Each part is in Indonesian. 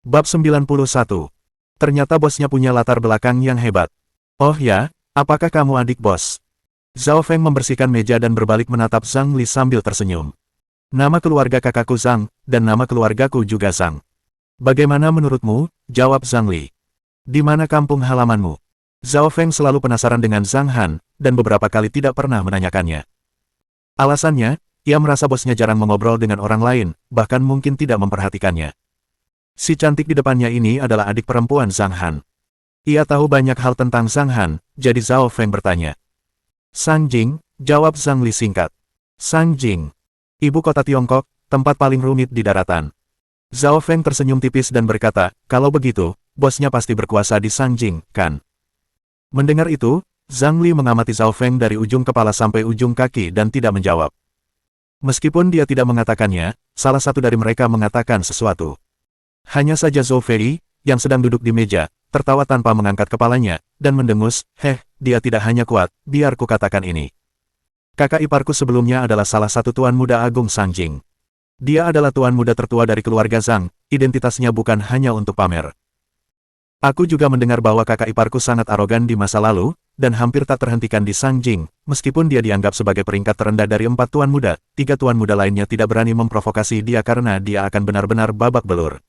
Bab 91. Ternyata bosnya punya latar belakang yang hebat. Oh ya, apakah kamu adik bos? Zhao Feng membersihkan meja dan berbalik menatap Zhang Li sambil tersenyum. Nama keluarga kakakku Zhang, dan nama keluargaku juga Zhang. Bagaimana menurutmu? Jawab Zhang Li. Di mana kampung halamanmu? Zhao Feng selalu penasaran dengan Zhang Han, dan beberapa kali tidak pernah menanyakannya. Alasannya, ia merasa bosnya jarang mengobrol dengan orang lain, bahkan mungkin tidak memperhatikannya. Si cantik di depannya ini adalah adik perempuan Zhang Han. Ia tahu banyak hal tentang Zhang Han, jadi Zhao Feng bertanya. Sanjing, jawab Zhang Li singkat. Sanjing, ibu kota Tiongkok, tempat paling rumit di daratan. Zhao Feng tersenyum tipis dan berkata, kalau begitu, bosnya pasti berkuasa di Sanjing, kan? Mendengar itu, Zhang Li mengamati Zhao Feng dari ujung kepala sampai ujung kaki dan tidak menjawab. Meskipun dia tidak mengatakannya, salah satu dari mereka mengatakan sesuatu. Hanya saja Zhou Fei, yang sedang duduk di meja, tertawa tanpa mengangkat kepalanya, dan mendengus, dia tidak hanya kuat, biar ku katakan ini. Kakak iparku sebelumnya adalah salah satu Tuan Muda Agung Sanjing. Dia adalah Tuan Muda tertua dari keluarga Zhang, identitasnya bukan hanya untuk pamer. Aku juga mendengar bahwa kakak iparku sangat arogan di masa lalu, dan hampir tak terhentikan di Sanjing, meskipun dia dianggap sebagai peringkat terendah dari 4 Tuan Muda, 3 Tuan Muda lainnya tidak berani memprovokasi dia karena dia akan benar-benar babak belur.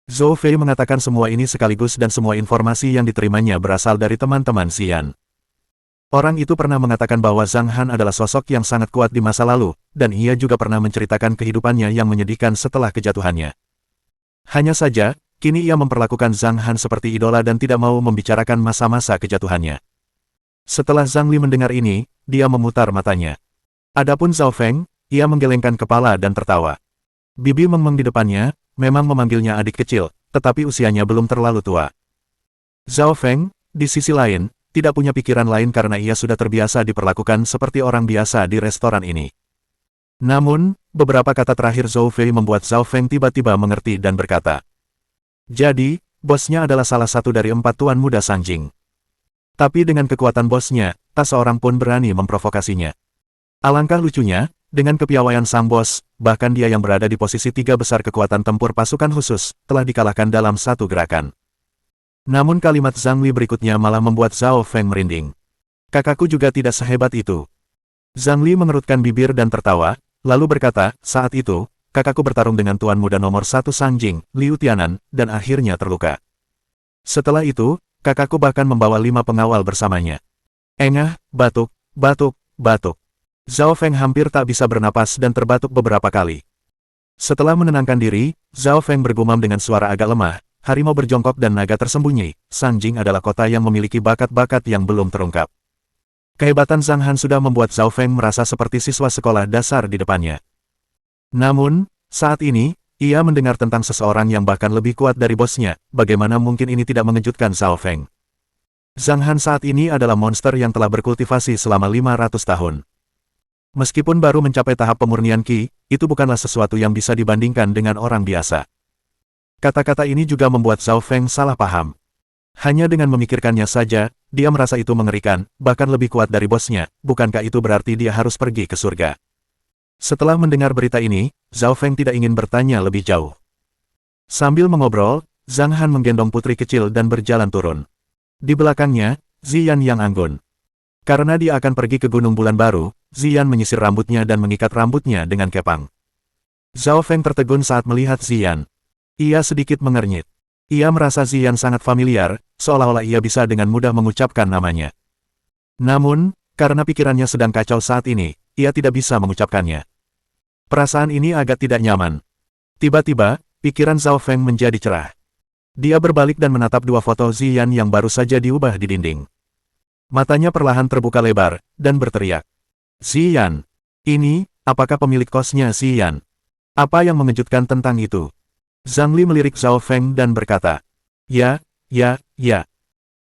Zhou Fei mengatakan semua ini sekaligus dan semua informasi yang diterimanya berasal dari teman-teman Xian. Orang itu pernah mengatakan bahwa Zhang Han adalah sosok yang sangat kuat di masa lalu, dan ia juga pernah menceritakan kehidupannya yang menyedihkan setelah kejatuhannya. Hanya saja, kini ia memperlakukan Zhang Han seperti idola dan tidak mau membicarakan masa-masa kejatuhannya. Setelah Zhang Li mendengar ini, dia memutar matanya. Adapun Zhao Feng, ia menggelengkan kepala dan tertawa. Bibi Mengmeng di depannya, memang memanggilnya adik kecil, tetapi usianya belum terlalu tua. Zhao Feng, di sisi lain, tidak punya pikiran lain karena ia sudah terbiasa diperlakukan seperti orang biasa di restoran ini. Namun, beberapa kata terakhir Zhou Fei membuat Zhao Feng tiba-tiba mengerti dan berkata. Jadi, bosnya adalah salah satu dari 4 Tuan Muda Sanjing. Tapi dengan kekuatan bosnya, tak seorang pun berani memprovokasinya. Alangkah lucunya, dengan kepiawaian sang bos, bahkan dia yang berada di posisi 3 besar kekuatan tempur pasukan khusus, telah dikalahkan dalam satu gerakan. Namun kalimat Zhang Li berikutnya malah membuat Zhao Feng merinding. Kakakku juga tidak sehebat itu. Zhang Li mengerutkan bibir dan tertawa, lalu berkata, saat itu, kakakku bertarung dengan Tuan Muda nomor 1 Sanjing, Liu Tianan, dan akhirnya terluka. Setelah itu, kakakku bahkan membawa 5 pengawal bersamanya. Engah, batuk, batuk, batuk. Zhao Feng hampir tak bisa bernapas dan terbatuk beberapa kali. Setelah menenangkan diri, Zhao Feng bergumam dengan suara agak lemah, harimau berjongkok dan naga tersembunyi, Sanjing adalah kota yang memiliki bakat-bakat yang belum terungkap. Kehebatan Zhang Han sudah membuat Zhao Feng merasa seperti siswa sekolah dasar di depannya. Namun, saat ini, ia mendengar tentang seseorang yang bahkan lebih kuat dari bosnya, bagaimana mungkin ini tidak mengejutkan Zhao Feng. Zhang Han saat ini adalah monster yang telah berkultivasi selama 500 tahun. Meskipun baru mencapai tahap pemurnian Qi, itu bukanlah sesuatu yang bisa dibandingkan dengan orang biasa. Kata-kata ini juga membuat Zhao Feng salah paham. Hanya dengan memikirkannya saja, dia merasa itu mengerikan, bahkan lebih kuat dari bosnya, bukankah itu berarti dia harus pergi ke surga? Setelah mendengar berita ini, Zhao Feng tidak ingin bertanya lebih jauh. Sambil mengobrol, Zhang Han menggendong putri kecil dan berjalan turun. Di belakangnya, Ziyan yang anggun. Karena dia akan pergi ke Gunung Bulan Baru, Ziyan menyisir rambutnya dan mengikat rambutnya dengan kepang. Zhao Feng tertegun saat melihat Ziyan. Ia sedikit mengernyit. Ia merasa Ziyan sangat familiar, seolah-olah ia bisa dengan mudah mengucapkan namanya. Namun, karena pikirannya sedang kacau saat ini, ia tidak bisa mengucapkannya. Perasaan ini agak tidak nyaman. Tiba-tiba, pikiran Zhao Feng menjadi cerah. Dia berbalik dan menatap 2 foto Ziyan yang baru saja diubah di dinding. Matanya perlahan terbuka lebar, dan berteriak. Ziyan! Ini, apakah pemilik kosnya Ziyan? Apa yang mengejutkan tentang itu? Zhang Li melirik Zhao Feng dan berkata. Ya.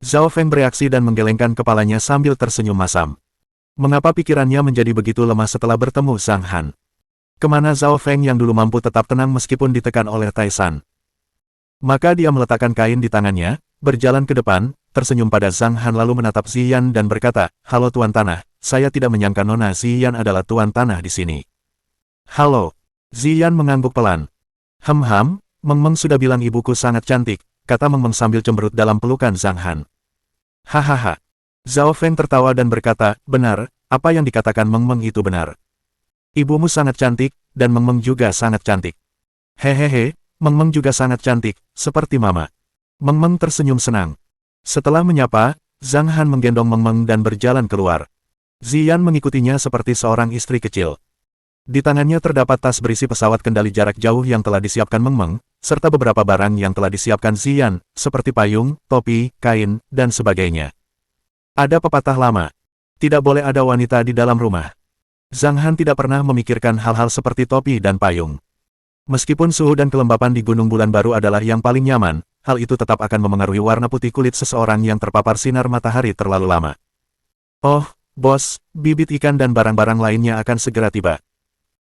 Zhao Feng bereaksi dan menggelengkan kepalanya sambil tersenyum masam. Mengapa pikirannya menjadi begitu lemah setelah bertemu Zhang Han? Kemana Zhao Feng yang dulu mampu tetap tenang meskipun ditekan oleh Taisan? Maka dia meletakkan kain di tangannya, berjalan ke depan, tersenyum pada Zhang Han lalu menatap Ziyan dan berkata, halo Tuan Tanah, saya tidak menyangka Nona Ziyan adalah Tuan Tanah di sini. Halo. Ziyan mengangguk pelan. Meng Meng sudah bilang ibuku sangat cantik, kata Meng Meng sambil cemberut dalam pelukan Zhang Han. Hahaha. Zhao Feng tertawa dan berkata, benar, apa yang dikatakan Meng Meng itu benar. Ibumu sangat cantik, dan Meng Meng juga sangat cantik. Hehehe, Meng Meng juga sangat cantik, seperti Mama. Meng Meng tersenyum senang. Setelah menyapa, Zhang Han menggendong Meng Meng dan berjalan keluar. Ziyan mengikutinya seperti seorang istri kecil. Di tangannya terdapat tas berisi pesawat kendali jarak jauh yang telah disiapkan Meng Meng, serta beberapa barang yang telah disiapkan Ziyan, seperti payung, topi, kain, dan sebagainya. Ada pepatah lama. Tidak boleh ada wanita di dalam rumah. Zhang Han tidak pernah memikirkan hal-hal seperti topi dan payung. Meskipun suhu dan kelembapan di Gunung Bulan Baru adalah yang paling nyaman, hal itu tetap akan memengaruhi warna putih kulit seseorang yang terpapar sinar matahari terlalu lama. Oh, bos, bibit ikan dan barang-barang lainnya akan segera tiba.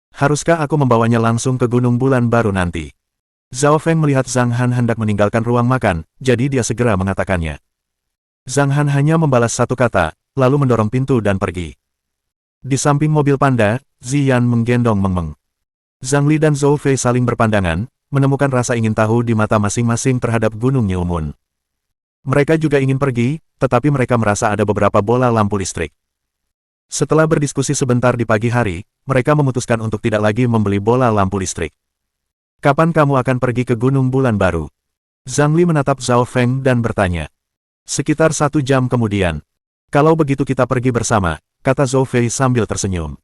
Haruskah aku membawanya langsung ke Gunung Bulan Baru nanti? Zhao Feng melihat Zhang Han hendak meninggalkan ruang makan, jadi dia segera mengatakannya. Zhang Han hanya membalas satu kata, lalu mendorong pintu dan pergi. Di samping mobil panda, Ziyan menggendong Meng Meng. Zhang Li dan Zhou Fei saling berpandangan, menemukan rasa ingin tahu di mata masing-masing terhadap Gunung Nyumun. Mereka juga ingin pergi, tetapi mereka merasa ada beberapa bola lampu listrik. Setelah berdiskusi sebentar di pagi hari, mereka memutuskan untuk tidak lagi membeli bola lampu listrik. Kapan kamu akan pergi ke Gunung Bulan Baru? Zhang Li menatap Zhao Feng dan bertanya. Sekitar 1 jam kemudian. Kalau begitu kita pergi bersama, kata Zhou Fei sambil tersenyum.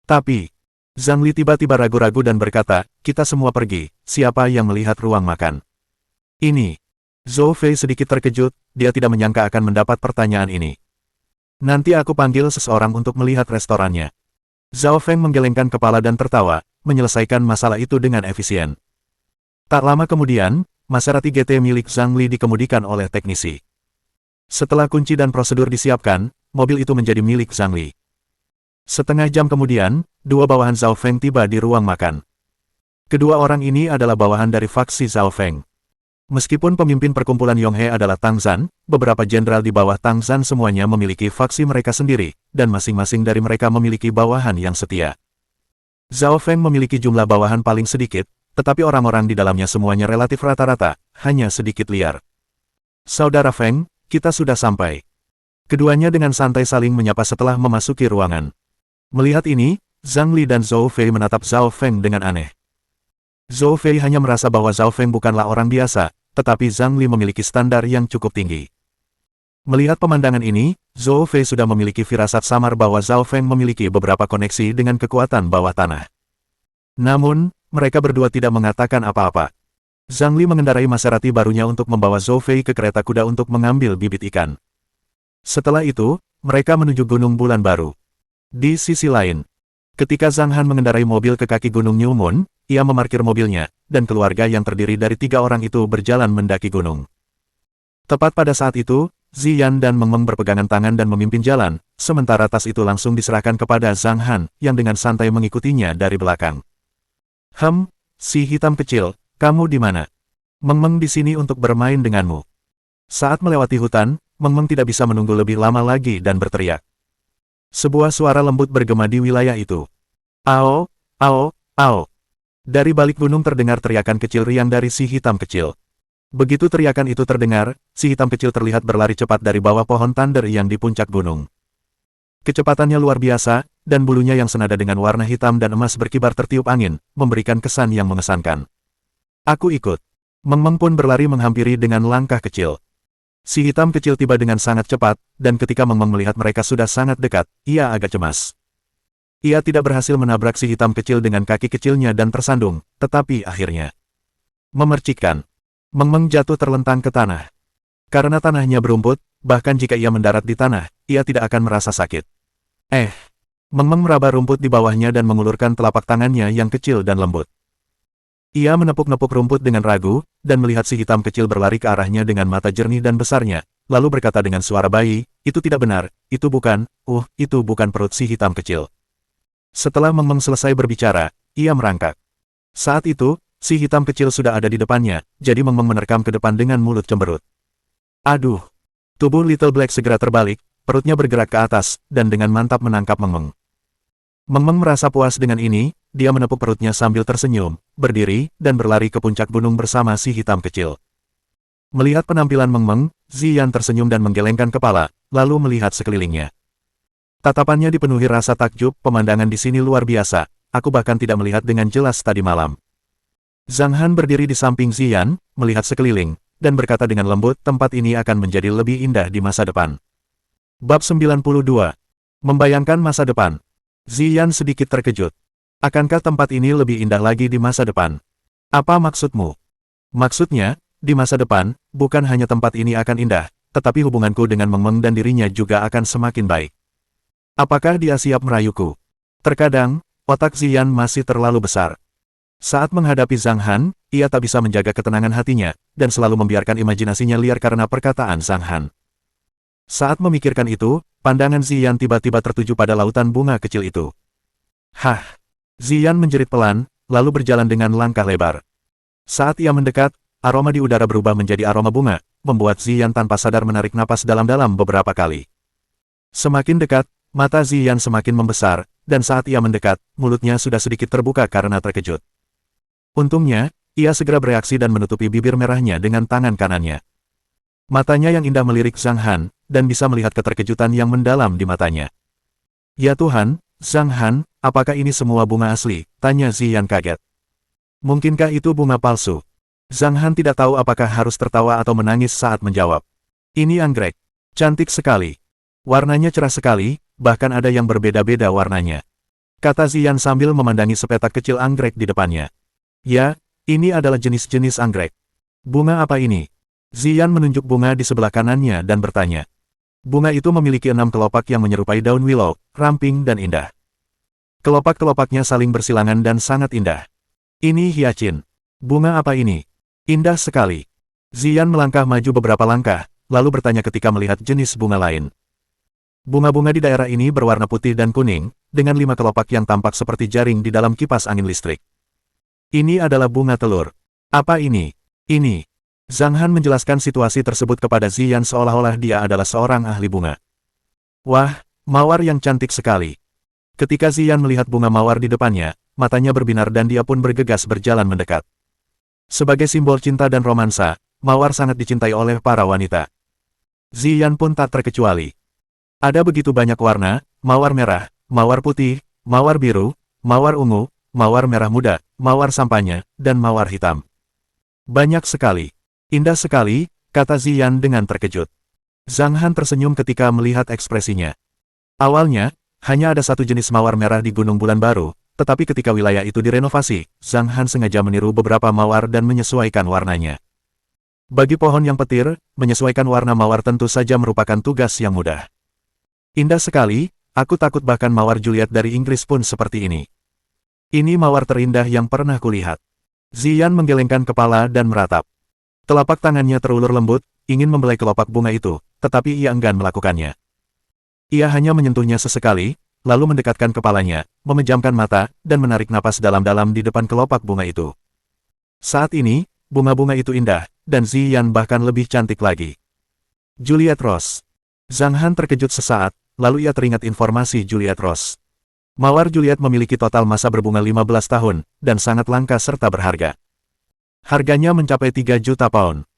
Tapi, Zhang Li tiba-tiba ragu-ragu dan berkata, kita semua pergi, siapa yang melihat ruang makan? Ini. Zhou Fei sedikit terkejut, dia tidak menyangka akan mendapat pertanyaan ini. Nanti aku panggil seseorang untuk melihat restorannya. Zhao Feng menggelengkan kepala dan tertawa, menyelesaikan masalah itu dengan efisien. Tak lama kemudian, Maserati GT milik Zhang Li dikemudikan oleh teknisi. Setelah kunci dan prosedur disiapkan, mobil itu menjadi milik Zhang Li. Setengah jam kemudian, 2 bawahan Zhao Feng tiba di ruang makan. Kedua orang ini adalah bawahan dari faksi Zhao Feng. Meskipun pemimpin perkumpulan Yonghe adalah Tang Zhan, beberapa jenderal di bawah Tang Zhan semuanya memiliki faksi mereka sendiri, dan masing-masing dari mereka memiliki bawahan yang setia. Zhao Feng memiliki jumlah bawahan paling sedikit, tetapi orang-orang di dalamnya semuanya relatif rata-rata, hanya sedikit liar. Saudara Feng, kita sudah sampai. Keduanya dengan santai saling menyapa setelah memasuki ruangan. Melihat ini, Zhang Li dan Zhou Fei menatap Zhao Feng dengan aneh. Zhou Fei hanya merasa bahwa Zhao Feng bukanlah orang biasa, tetapi Zhang Li memiliki standar yang cukup tinggi. Melihat pemandangan ini, Zhou Fei sudah memiliki firasat samar bahwa Zhao Feng memiliki beberapa koneksi dengan kekuatan bawah tanah. Namun, mereka berdua tidak mengatakan apa-apa. Zhang Li mengendarai Maserati barunya untuk membawa Zhou Fei ke kereta kuda untuk mengambil bibit ikan. Setelah itu, mereka menuju Gunung Bulan Baru. Di sisi lain, ketika Zhang Han mengendarai mobil ke kaki Gunung Nyumun, ia memarkir mobilnya, dan keluarga yang terdiri dari 3 orang itu berjalan mendaki gunung. Tepat pada saat itu, Ziyan dan Meng Meng berpegangan tangan dan memimpin jalan, sementara tas itu langsung diserahkan kepada Zhang Han, yang dengan santai mengikutinya dari belakang. Si hitam kecil, kamu di mana? Meng Meng di sini untuk bermain denganmu. Saat melewati hutan, Meng Meng tidak bisa menunggu lebih lama lagi dan berteriak. Sebuah suara lembut bergema di wilayah itu. Ao, ao, ao. Dari balik gunung terdengar teriakan kecil riang dari si hitam kecil. Begitu teriakan itu terdengar, si hitam kecil terlihat berlari cepat dari bawah pohon thunder yang di puncak gunung. Kecepatannya luar biasa, dan bulunya yang senada dengan warna hitam dan emas berkibar tertiup angin, memberikan kesan yang mengesankan. Aku ikut. Meng Meng pun berlari menghampiri dengan langkah kecil. Si hitam kecil tiba dengan sangat cepat, dan ketika Meng Meng melihat mereka sudah sangat dekat, ia agak cemas. Ia tidak berhasil menabrak si hitam kecil dengan kaki kecilnya dan tersandung, tetapi akhirnya memercikkan. Meng Meng jatuh terlentang ke tanah. Karena tanahnya berumput, bahkan jika ia mendarat di tanah, ia tidak akan merasa sakit. Meng Meng meraba rumput di bawahnya dan mengulurkan telapak tangannya yang kecil dan lembut. Ia menepuk-nepuk rumput dengan ragu, dan melihat si hitam kecil berlari ke arahnya dengan mata jernih dan besarnya, lalu berkata dengan suara bayi, itu tidak benar, itu bukan perut si hitam kecil. Setelah Meng Meng selesai berbicara, ia merangkak. Saat itu, si hitam kecil sudah ada di depannya, jadi Meng Meng menerkam ke depan dengan mulut cemberut. Aduh! Tubuh Little Black segera terbalik, perutnya bergerak ke atas, dan dengan mantap menangkap Meng Meng. Meng merasa puas dengan ini, dia menepuk perutnya sambil tersenyum, berdiri, dan berlari ke puncak gunung bersama si hitam kecil. Melihat penampilan Meng, Ziyan tersenyum dan menggelengkan kepala, lalu melihat sekelilingnya. Tatapannya dipenuhi rasa takjub, pemandangan di sini luar biasa, aku bahkan tidak melihat dengan jelas tadi malam. Zhang Han berdiri di samping Ziyan, melihat sekeliling, dan berkata dengan lembut, tempat ini akan menjadi lebih indah di masa depan. Bab 92. Membayangkan masa depan. Ziyan sedikit terkejut. Akankah tempat ini lebih indah lagi di masa depan? Apa maksudmu? Maksudnya, di masa depan, bukan hanya tempat ini akan indah, tetapi hubunganku dengan Meng dan dirinya juga akan semakin baik. Apakah dia siap merayuku? Terkadang, otak Ziyan masih terlalu besar. Saat menghadapi Zhang Han, ia tak bisa menjaga ketenangan hatinya, dan selalu membiarkan imajinasinya liar karena perkataan Zhang Han. Saat memikirkan itu, pandangan Ziyan tiba-tiba tertuju pada lautan bunga kecil itu. Hah! Ziyan menjerit pelan, lalu berjalan dengan langkah lebar. Saat ia mendekat, aroma di udara berubah menjadi aroma bunga, membuat Ziyan tanpa sadar menarik napas dalam-dalam beberapa kali. Semakin dekat, mata Ziyan semakin membesar, dan saat ia mendekat, mulutnya sudah sedikit terbuka karena terkejut. Untungnya, ia segera bereaksi dan menutupi bibir merahnya dengan tangan kanannya. Matanya yang indah melirik Zhang Han, dan bisa melihat keterkejutan yang mendalam di matanya. Ya Tuhan, Zhang Han, apakah ini semua bunga asli? Tanya Ziyan kaget. Mungkinkah itu bunga palsu? Zhang Han tidak tahu apakah harus tertawa atau menangis saat menjawab. Ini anggrek. Cantik sekali. Warnanya cerah sekali, bahkan ada yang berbeda-beda warnanya. Kata Ziyan sambil memandangi sepetak kecil anggrek di depannya. Ya, ini adalah jenis-jenis anggrek. Bunga apa ini? Ziyan menunjuk bunga di sebelah kanannya dan bertanya. Bunga itu memiliki 6 kelopak yang menyerupai daun willow, ramping dan indah. Kelopak-kelopaknya saling bersilangan dan sangat indah. Ini hyacin. Bunga apa ini? Indah sekali. Ziyan melangkah maju beberapa langkah, lalu bertanya ketika melihat jenis bunga lain. Bunga-bunga di daerah ini berwarna putih dan kuning, dengan 5 kelopak yang tampak seperti jaring di dalam kipas angin listrik. Ini adalah bunga telur. Apa ini? Ini. Zhang Han menjelaskan situasi tersebut kepada Ziyan seolah-olah dia adalah seorang ahli bunga. Wah, mawar yang cantik sekali. Ketika Ziyan melihat bunga mawar di depannya, matanya berbinar dan dia pun bergegas berjalan mendekat. Sebagai simbol cinta dan romansa, mawar sangat dicintai oleh para wanita. Ziyan pun tak terkecuali. Ada begitu banyak warna, mawar merah, mawar putih, mawar biru, mawar ungu, mawar merah muda, mawar sampanya, dan mawar hitam. Banyak sekali. Indah sekali, kata Ziyan dengan terkejut. Zhang Han tersenyum ketika melihat ekspresinya. Awalnya, hanya ada satu jenis mawar merah di Gunung Bulan Baru, tetapi ketika wilayah itu direnovasi, Zhang Han sengaja meniru beberapa mawar dan menyesuaikan warnanya. Bagi pohon yang petir, menyesuaikan warna mawar tentu saja merupakan tugas yang mudah. Indah sekali, aku takut bahkan mawar Juliet dari Inggris pun seperti ini. Ini mawar terindah yang pernah kulihat. Ziyan menggelengkan kepala dan meratap. Telapak tangannya terulur lembut, ingin membelai kelopak bunga itu, tetapi ia enggan melakukannya. Ia hanya menyentuhnya sesekali, lalu mendekatkan kepalanya, memejamkan mata, dan menarik napas dalam-dalam di depan kelopak bunga itu. Saat ini, bunga-bunga itu indah, dan Ziyan bahkan lebih cantik lagi. Juliet Rose. Zhang Han terkejut sesaat, lalu ia teringat informasi Juliet Rose. Mawar Juliet memiliki total masa berbunga 15 tahun, dan sangat langka serta berharga. Harganya mencapai 3 juta pound.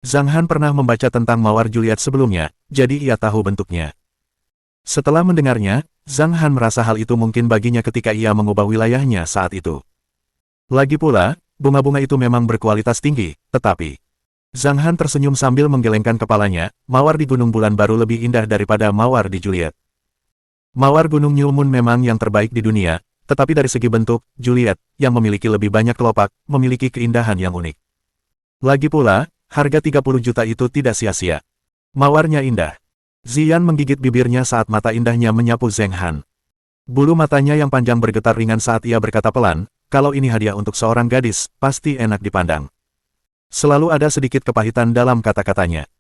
Zhang Han pernah membaca tentang mawar Juliet sebelumnya, jadi ia tahu bentuknya. Setelah mendengarnya, Zhang Han merasa hal itu mungkin baginya ketika ia mengubah wilayahnya saat itu. Lagi pula, bunga-bunga itu memang berkualitas tinggi, tetapi... Zhang Han tersenyum sambil menggelengkan kepalanya, mawar di Gunung Bulan Baru lebih indah daripada mawar di Juliet. Mawar Gunung New Moon memang yang terbaik di dunia, tetapi dari segi bentuk, Juliet, yang memiliki lebih banyak kelopak, memiliki keindahan yang unik. Lagi pula, harga 30 juta itu tidak sia-sia. Mawarnya indah. Ziyan menggigit bibirnya saat mata indahnya menyapu Zhang Han. Bulu matanya yang panjang bergetar ringan saat ia berkata pelan, kalau ini hadiah untuk seorang gadis, pasti enak dipandang. Selalu ada sedikit kepahitan dalam kata-katanya.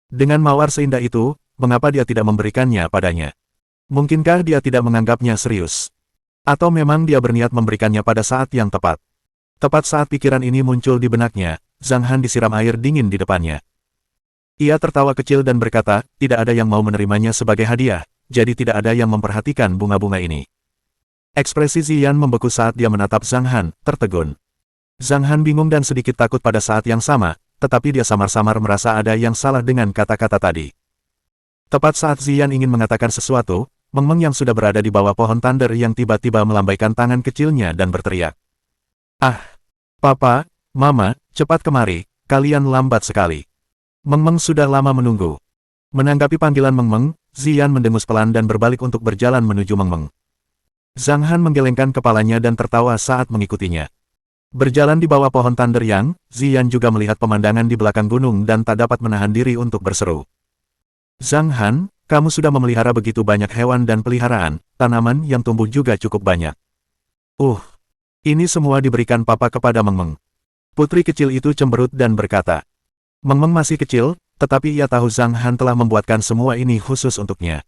Dengan mawar seindah itu, mengapa dia tidak memberikannya padanya? Mungkinkah dia tidak menganggapnya serius? Atau memang dia berniat memberikannya pada saat yang tepat? Tepat saat pikiran ini muncul di benaknya, Zhang Han disiram air dingin di depannya. Ia tertawa kecil dan berkata, tidak ada yang mau menerimanya sebagai hadiah, jadi tidak ada yang memperhatikan bunga-bunga ini. Ekspresi Ziyan membeku saat dia menatap Zhang Han, tertegun. Zhang Han bingung dan sedikit takut pada saat yang sama, tetapi dia samar-samar merasa ada yang salah dengan kata-kata tadi. Tepat saat Ziyan ingin mengatakan sesuatu, Meng Meng yang sudah berada di bawah pohon Thunder yang tiba-tiba melambaikan tangan kecilnya dan berteriak. Ah! Papa, Mama, cepat kemari, kalian lambat sekali. Meng Meng sudah lama menunggu. Menanggapi panggilan Meng Meng, Ziyan mendengus pelan dan berbalik untuk berjalan menuju Meng Meng. Zhang Han menggelengkan kepalanya dan tertawa saat mengikutinya. Berjalan di bawah pohon Thunder Yang, Ziyan juga melihat pemandangan di belakang gunung dan tak dapat menahan diri untuk berseru. Zhang Han, kamu sudah memelihara begitu banyak hewan dan peliharaan, tanaman yang tumbuh juga cukup banyak. Ini semua diberikan papa kepada Meng Meng. Putri kecil itu cemberut dan berkata. Meng Meng masih kecil, tetapi ia tahu Zhang Han telah membuatkan semua ini khusus untuknya.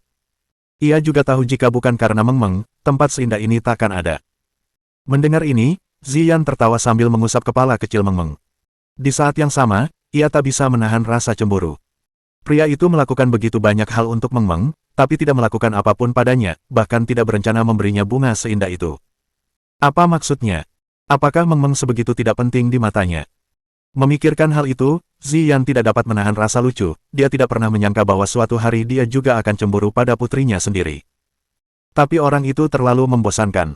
Ia juga tahu jika bukan karena Meng Meng, tempat seindah ini takkan ada. Mendengar ini, Ziyan tertawa sambil mengusap kepala kecil Meng Meng. Di saat yang sama, ia tak bisa menahan rasa cemburu. Pria itu melakukan begitu banyak hal untuk Meng Meng, tapi tidak melakukan apapun padanya, bahkan tidak berencana memberinya bunga seindah itu. Apa maksudnya? Apakah Meng Meng sebegitu tidak penting di matanya? Memikirkan hal itu, Ziyan tidak dapat menahan rasa lucu, dia tidak pernah menyangka bahwa suatu hari dia juga akan cemburu pada putrinya sendiri. Tapi orang itu terlalu membosankan.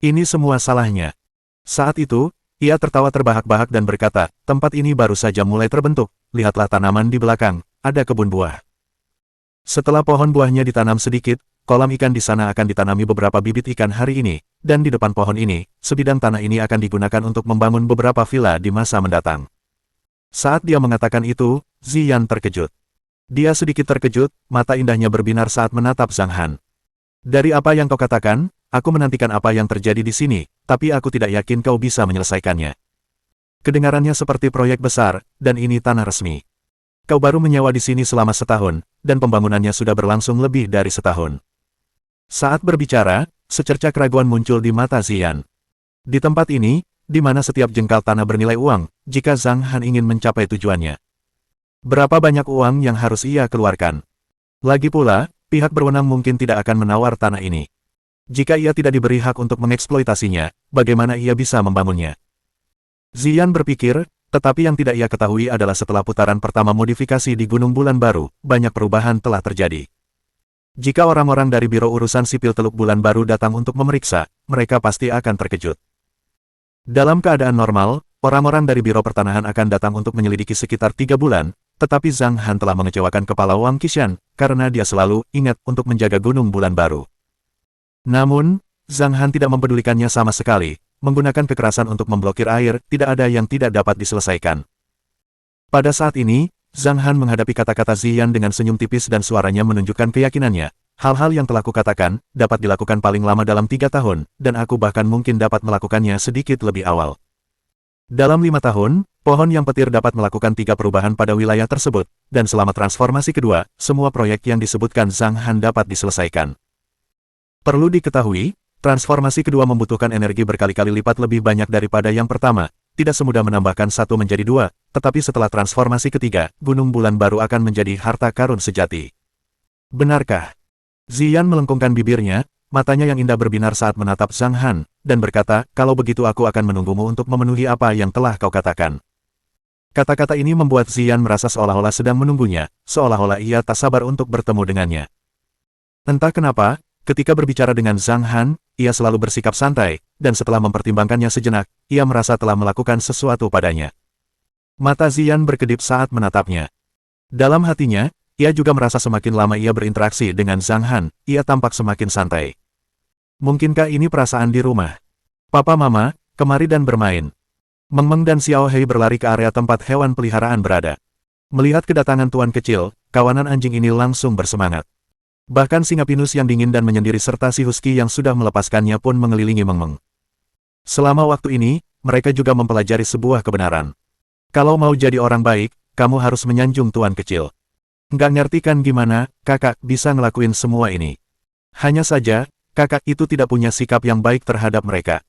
Ini semua salahnya. Saat itu, ia tertawa terbahak-bahak dan berkata, tempat ini baru saja mulai terbentuk, lihatlah tanaman di belakang, ada kebun buah. Setelah pohon buahnya ditanam sedikit, kolam ikan di sana akan ditanami beberapa bibit ikan hari ini, dan di depan pohon ini, sebidang tanah ini akan digunakan untuk membangun beberapa villa di masa mendatang. Saat dia mengatakan itu, Ziyan terkejut. Dia sedikit terkejut, mata indahnya berbinar saat menatap Zhang Han. Dari apa yang kau katakan, aku menantikan apa yang terjadi di sini, tapi aku tidak yakin kau bisa menyelesaikannya. Kedengarannya seperti proyek besar, dan ini tanah resmi. Kau baru menyewa di sini selama setahun, dan pembangunannya sudah berlangsung lebih dari setahun. Saat berbicara, secercah keraguan muncul di mata Ziyan. Di tempat ini, di mana setiap jengkal tanah bernilai uang, jika Zhang Han ingin mencapai tujuannya. Berapa banyak uang yang harus ia keluarkan? Lagi pula, pihak berwenang mungkin tidak akan menawar tanah ini. Jika ia tidak diberi hak untuk mengeksploitasinya, bagaimana ia bisa membangunnya? Ziyan berpikir, tetapi yang tidak ia ketahui adalah setelah putaran pertama modifikasi di Gunung Bulan Baru, banyak perubahan telah terjadi. Jika orang-orang dari Biro Urusan Sipil Teluk Bulan Baru datang untuk memeriksa, mereka pasti akan terkejut. Dalam keadaan normal, orang-orang dari Biro Pertanahan akan datang untuk menyelidiki sekitar 3 bulan, tetapi Zhang Han telah mengecewakan kepala Wang Qishan, karena dia selalu ingat untuk menjaga Gunung Bulan Baru. Namun, Zhang Han tidak mempedulikannya sama sekali, menggunakan kekerasan untuk memblokir air, tidak ada yang tidak dapat diselesaikan. Pada saat ini, Zhang Han menghadapi kata-kata Ziyan dengan senyum tipis dan suaranya menunjukkan keyakinannya. Hal-hal yang telah kukatakan, dapat dilakukan paling lama dalam 3 tahun, dan aku bahkan mungkin dapat melakukannya sedikit lebih awal. Dalam 5 tahun, pohon yang petir dapat melakukan 3 perubahan pada wilayah tersebut, dan selama transformasi kedua, semua proyek yang disebutkan Zhang Han dapat diselesaikan. Perlu diketahui, transformasi kedua membutuhkan energi berkali-kali lipat lebih banyak daripada yang pertama, tidak semudah menambahkan 1 menjadi 2, tetapi setelah transformasi ketiga, Gunung Bulan Baru akan menjadi harta karun sejati. Benarkah? Ziyan melengkungkan bibirnya, matanya yang indah berbinar saat menatap Zhang Han, dan berkata, kalau begitu aku akan menunggumu untuk memenuhi apa yang telah kau katakan. Kata-kata ini membuat Ziyan merasa seolah-olah sedang menunggunya, seolah-olah ia tak sabar untuk bertemu dengannya. Entah kenapa, ketika berbicara dengan Zhang Han, ia selalu bersikap santai, dan setelah mempertimbangkannya sejenak, ia merasa telah melakukan sesuatu padanya. Mata Ziyan berkedip saat menatapnya. Dalam hatinya, ia juga merasa semakin lama ia berinteraksi dengan Zhang Han, ia tampak semakin santai. Mungkinkah ini perasaan di rumah? Papa Mama, kemari dan bermain. Meng Meng dan Xiao Hei berlari ke area tempat hewan peliharaan berada. Melihat kedatangan tuan kecil, kawanan anjing ini langsung bersemangat. Bahkan singa pinus yang dingin dan menyendiri serta si husky yang sudah melepaskannya pun mengelilingi Meng Meng. Selama waktu ini, mereka juga mempelajari sebuah kebenaran. Kalau mau jadi orang baik, kamu harus menyanjung tuan kecil. Nggak ngerti kan gimana, kakak bisa ngelakuin semua ini. Hanya saja, kakak itu tidak punya sikap yang baik terhadap mereka.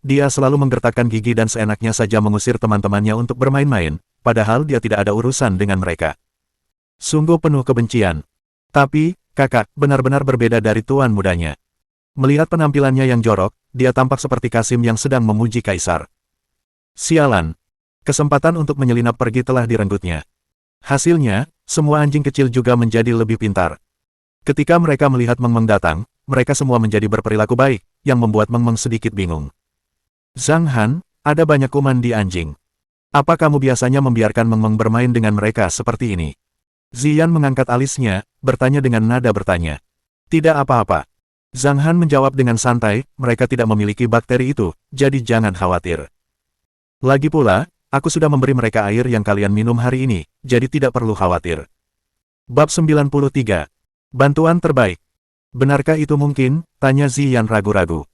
Dia selalu menggertakkan gigi dan seenaknya saja mengusir teman-temannya untuk bermain-main, padahal dia tidak ada urusan dengan mereka. Sungguh penuh kebencian. Tapi, kakak, benar-benar berbeda dari tuan mudanya. Melihat penampilannya yang jorok, dia tampak seperti Kasim yang sedang memuji kaisar. Sialan. Kesempatan untuk menyelinap pergi telah direnggutnya. Hasilnya, semua anjing kecil juga menjadi lebih pintar. Ketika mereka melihat Meng Meng datang, mereka semua menjadi berperilaku baik, yang membuat Meng Meng sedikit bingung. Zhang Han, ada banyak kuman di anjing. Apa kamu biasanya membiarkan Meng Meng bermain dengan mereka seperti ini? Ziyan mengangkat alisnya, bertanya dengan nada bertanya. Tidak apa-apa. Zhang Han menjawab dengan santai, mereka tidak memiliki bakteri itu, jadi jangan khawatir. Lagi pula, aku sudah memberi mereka air yang kalian minum hari ini, jadi tidak perlu khawatir. Bab 93. Bantuan terbaik. Benarkah itu mungkin? Tanya Ziyan ragu-ragu.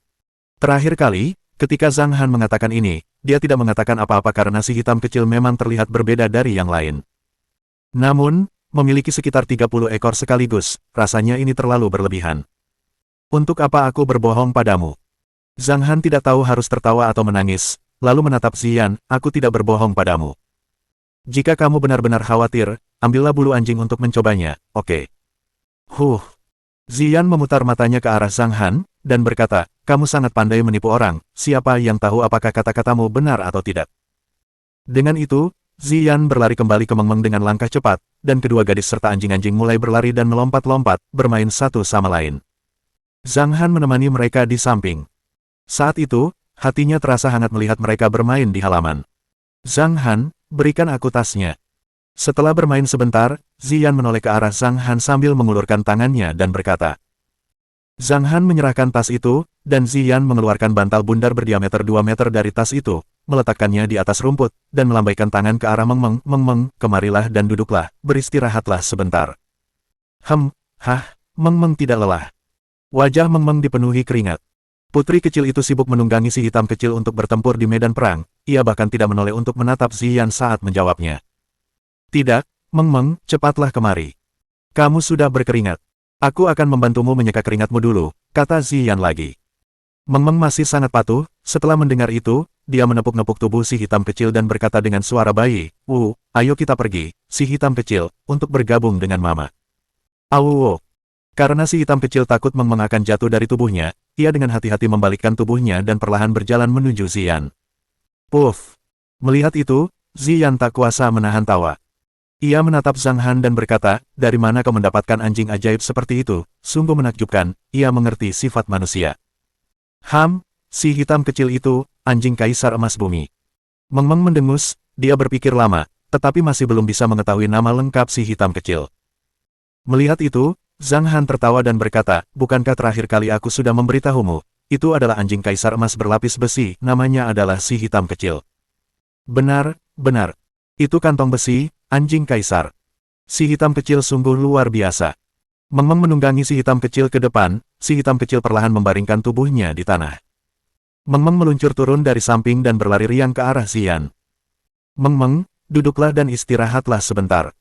Terakhir kali, ketika Zhang Han mengatakan ini, dia tidak mengatakan apa-apa karena si hitam kecil memang terlihat berbeda dari yang lain. Namun, memiliki sekitar 30 ekor sekaligus, rasanya ini terlalu berlebihan. Untuk apa aku berbohong padamu? Zhang Han tidak tahu harus tertawa atau menangis, lalu menatap Ziyan, aku tidak berbohong padamu. Jika kamu benar-benar khawatir, ambillah bulu anjing untuk mencobanya, oke? Ziyan memutar matanya ke arah Zhang Han, dan berkata, kamu sangat pandai menipu orang, siapa yang tahu apakah kata-katamu benar atau tidak. Dengan itu, Ziyan berlari kembali ke Meng Meng dengan langkah cepat, dan kedua gadis serta anjing-anjing mulai berlari dan melompat-lompat, bermain satu sama lain. Zhang Han menemani mereka di samping. Saat itu, hatinya terasa hangat melihat mereka bermain di halaman. Zhang Han, berikan aku tasnya. Setelah bermain sebentar, Ziyan menoleh ke arah Zhang Han sambil mengulurkan tangannya dan berkata. Zhang Han menyerahkan tas itu, dan Ziyan mengeluarkan bantal bundar berdiameter 2 meter dari tas itu, meletakkannya di atas rumput, dan melambaikan tangan ke arah Meng Meng. Meng Meng, kemarilah dan duduklah, beristirahatlah sebentar. Meng Meng tidak lelah. Wajah Meng Meng dipenuhi keringat. Putri kecil itu sibuk menunggangi si hitam kecil untuk bertempur di medan perang, ia bahkan tidak menoleh untuk menatap Ziyan saat menjawabnya. Tidak, Meng Meng, cepatlah kemari. Kamu sudah berkeringat. Aku akan membantumu menyeka keringatmu dulu, kata Ziyan lagi. Meng Meng masih sangat patuh, setelah mendengar itu, dia menepuk-nepuk tubuh si hitam kecil dan berkata dengan suara bayi, ayo kita pergi, si hitam kecil, untuk bergabung dengan Mama. Karena si hitam kecil takut Meng Meng akan jatuh dari tubuhnya, ia dengan hati-hati membalikkan tubuhnya dan perlahan berjalan menuju Ziyan. Puff! Melihat itu, Ziyan tak kuasa menahan tawa. Ia menatap Zhang Han dan berkata, dari mana kau mendapatkan anjing ajaib seperti itu, sungguh menakjubkan, ia mengerti sifat manusia. Si hitam kecil itu, anjing kaisar emas bumi. Meng Meng mendengus, dia berpikir lama, tetapi masih belum bisa mengetahui nama lengkap si hitam kecil. Melihat itu, Zhang Han tertawa dan berkata, bukankah terakhir kali aku sudah memberitahumu, itu adalah anjing kaisar emas berlapis besi, namanya adalah si hitam kecil. Benar. Itu kantong besi, anjing kaisar. Si hitam kecil sungguh luar biasa. Meng Meng menunggangi si hitam kecil ke depan, si hitam kecil perlahan membaringkan tubuhnya di tanah. Meng Meng meluncur turun dari samping dan berlari riang ke arah Ziyan. Meng Meng, duduklah dan istirahatlah sebentar.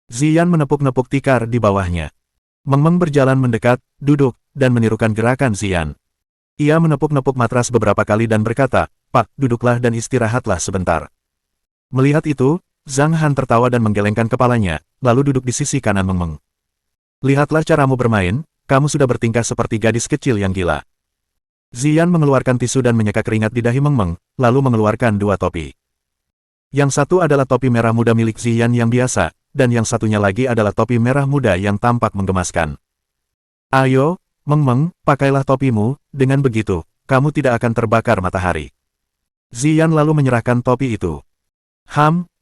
Ziyan menepuk-nepuk tikar di bawahnya. Meng Meng berjalan mendekat, duduk, dan menirukan gerakan Ziyan. Ia menepuk-nepuk matras beberapa kali dan berkata, Pak, duduklah dan istirahatlah sebentar. Melihat itu, Zhang Han tertawa dan menggelengkan kepalanya, lalu duduk di sisi kanan Meng Meng. Lihatlah caramu bermain, kamu sudah bertingkah seperti gadis kecil yang gila. Ziyan mengeluarkan tisu dan menyeka keringat di dahi Meng Meng, lalu mengeluarkan dua topi. Yang satu adalah topi merah muda milik Ziyan yang biasa, dan yang satunya lagi adalah topi merah muda yang tampak menggemaskan. Ayo, Meng Meng, pakailah topimu, dengan begitu, kamu tidak akan terbakar matahari. Ziyan lalu menyerahkan topi itu.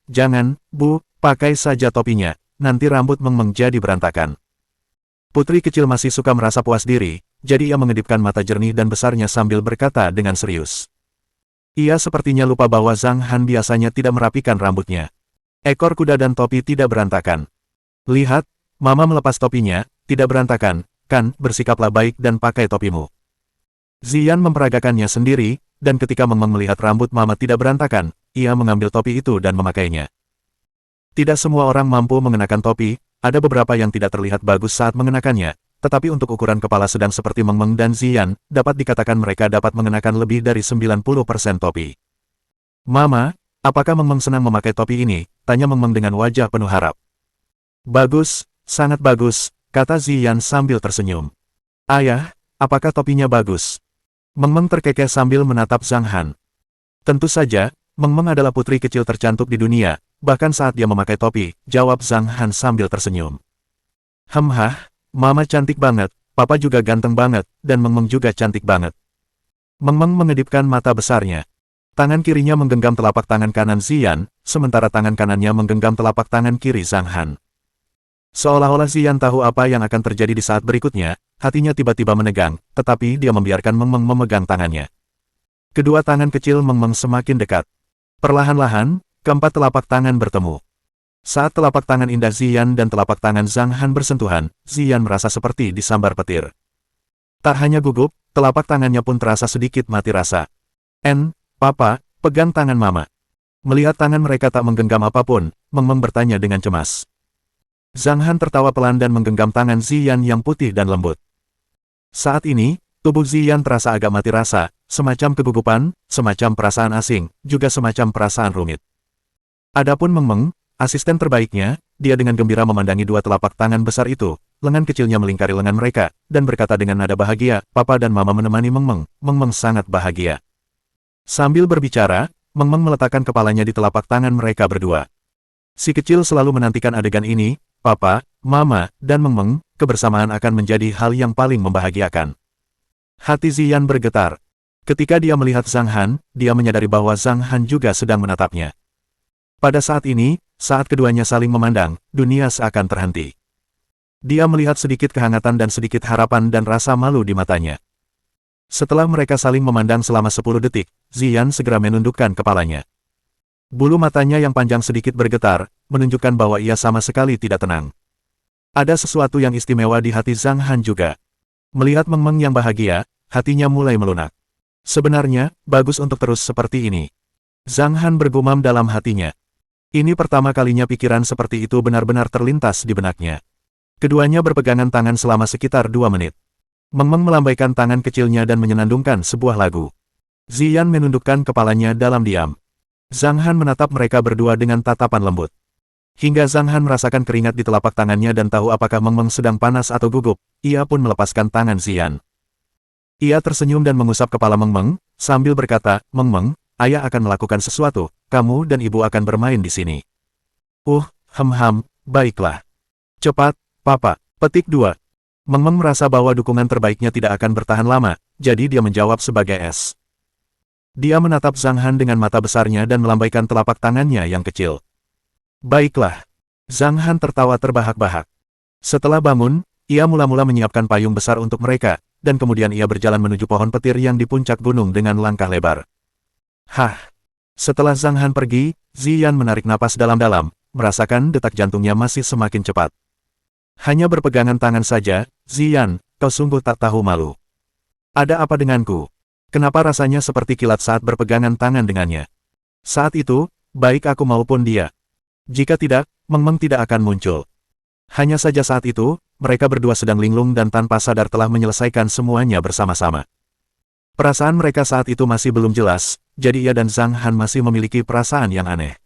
Jangan, Bu, pakai saja topinya, nanti rambut Meng Meng jadi berantakan. Putri kecil masih suka merasa puas diri, jadi ia mengedipkan mata jernih dan besarnya sambil berkata dengan serius. Ia sepertinya lupa bahwa Zhang Han biasanya tidak merapikan rambutnya. Ekor kuda dan topi tidak berantakan. Lihat, Mama melepas topinya, tidak berantakan, kan, bersikaplah baik dan pakai topimu. Ziyan memperagakannya sendiri, dan ketika Meng Meng melihat rambut Mama tidak berantakan, ia mengambil topi itu dan memakainya. Tidak semua orang mampu mengenakan topi, ada beberapa yang tidak terlihat bagus saat mengenakannya, tetapi untuk ukuran kepala sedang seperti Meng Meng dan Ziyan, dapat dikatakan mereka dapat mengenakan lebih dari 90% topi. Mama, apakah Meng Meng senang memakai topi ini? Tanya Meng Meng dengan wajah penuh harap. Bagus, sangat bagus, kata Ziyan sambil tersenyum. Ayah, apakah topinya bagus? Meng Meng terkekeh sambil menatap Zhang Han. Tentu saja, Meng Meng adalah putri kecil tercantik di dunia, bahkan saat dia memakai topi, jawab Zhang Han sambil tersenyum. Mama cantik banget, papa juga ganteng banget, dan Meng Meng juga cantik banget. Meng Meng mengedipkan mata besarnya. Tangan kirinya menggenggam telapak tangan kanan Ziyan, sementara tangan kanannya menggenggam telapak tangan kiri Zhang Han. Seolah-olah Ziyan tahu apa yang akan terjadi di saat berikutnya, hatinya tiba-tiba menegang, tetapi dia membiarkan Meng Meng memegang tangannya. Kedua tangan kecil Meng Meng semakin dekat. Perlahan-lahan, keempat telapak tangan bertemu. Saat telapak tangan indah Ziyan dan telapak tangan Zhang Han bersentuhan, Ziyan merasa seperti disambar petir. Tak hanya gugup, telapak tangannya pun terasa sedikit mati rasa. Papa, pegang tangan Mama. Melihat tangan mereka tak menggenggam apapun, Meng Meng bertanya dengan cemas. Zhang Han tertawa pelan dan menggenggam tangan Ziyan yang putih dan lembut. Saat ini, tubuh Ziyan terasa agak mati rasa, semacam kegugupan, semacam perasaan asing, juga semacam perasaan rumit. Adapun Meng Meng, asisten terbaiknya, dia dengan gembira memandangi dua telapak tangan besar itu, lengan kecilnya melingkari lengan mereka, dan berkata dengan nada bahagia, Papa dan Mama menemani Meng Meng. Meng Meng sangat bahagia. Sambil berbicara, Meng Meng meletakkan kepalanya di telapak tangan mereka berdua. Si kecil selalu menantikan adegan ini, Papa, Mama, dan Meng Meng, kebersamaan akan menjadi hal yang paling membahagiakan. Hati Ziyan bergetar. Ketika dia melihat Zhang Han, dia menyadari bahwa Zhang Han juga sedang menatapnya. Pada saat ini, saat keduanya saling memandang, dunia seakan terhenti. Dia melihat sedikit kehangatan dan sedikit harapan dan rasa malu di matanya. Setelah mereka saling memandang selama 10 detik, Ziyan segera menundukkan kepalanya. Bulu matanya yang panjang sedikit bergetar, menunjukkan bahwa ia sama sekali tidak tenang. Ada sesuatu yang istimewa di hati Zhang Han juga. Melihat Meng Meng yang bahagia, hatinya mulai melunak. Sebenarnya, bagus untuk terus seperti ini. Zhang Han bergumam dalam hatinya. Ini pertama kalinya pikiran seperti itu benar-benar terlintas di benaknya. Keduanya berpegangan tangan selama sekitar 2 menit. Meng Meng melambaikan tangan kecilnya dan menyenandungkan sebuah lagu. Ziyan menundukkan kepalanya dalam diam. Zhang Han menatap mereka berdua dengan tatapan lembut. Hingga Zhang Han merasakan keringat di telapak tangannya dan tahu apakah Meng Meng sedang panas atau gugup, ia pun melepaskan tangan Ziyan. Ia tersenyum dan mengusap kepala Meng Meng, sambil berkata, Meng Meng, ayah akan melakukan sesuatu, kamu dan ibu akan bermain di sini. Baiklah. Cepat, Papa. Petik 2. Meng Meng merasa bahwa dukungan terbaiknya tidak akan bertahan lama, jadi dia menjawab sebagai es. Dia menatap Zhang Han dengan mata besarnya dan melambaikan telapak tangannya yang kecil. Baiklah. Zhang Han tertawa terbahak-bahak. Setelah bangun, ia mula-mula menyiapkan payung besar untuk mereka, dan kemudian ia berjalan menuju pohon petir yang di puncak gunung dengan langkah lebar. Setelah Zhang Han pergi, Ziyan menarik napas dalam-dalam, merasakan detak jantungnya masih semakin cepat. Hanya berpegangan tangan saja, Ziyan, kau sungguh tak tahu malu. Ada apa denganku? Kenapa rasanya seperti kilat saat berpegangan tangan dengannya? Saat itu, baik aku maupun dia. Jika tidak, Meng Meng tidak akan muncul. Hanya saja saat itu, mereka berdua sedang linglung dan tanpa sadar telah menyelesaikan semuanya bersama-sama. Perasaan mereka saat itu masih belum jelas, jadi ia dan Zhang Han masih memiliki perasaan yang aneh.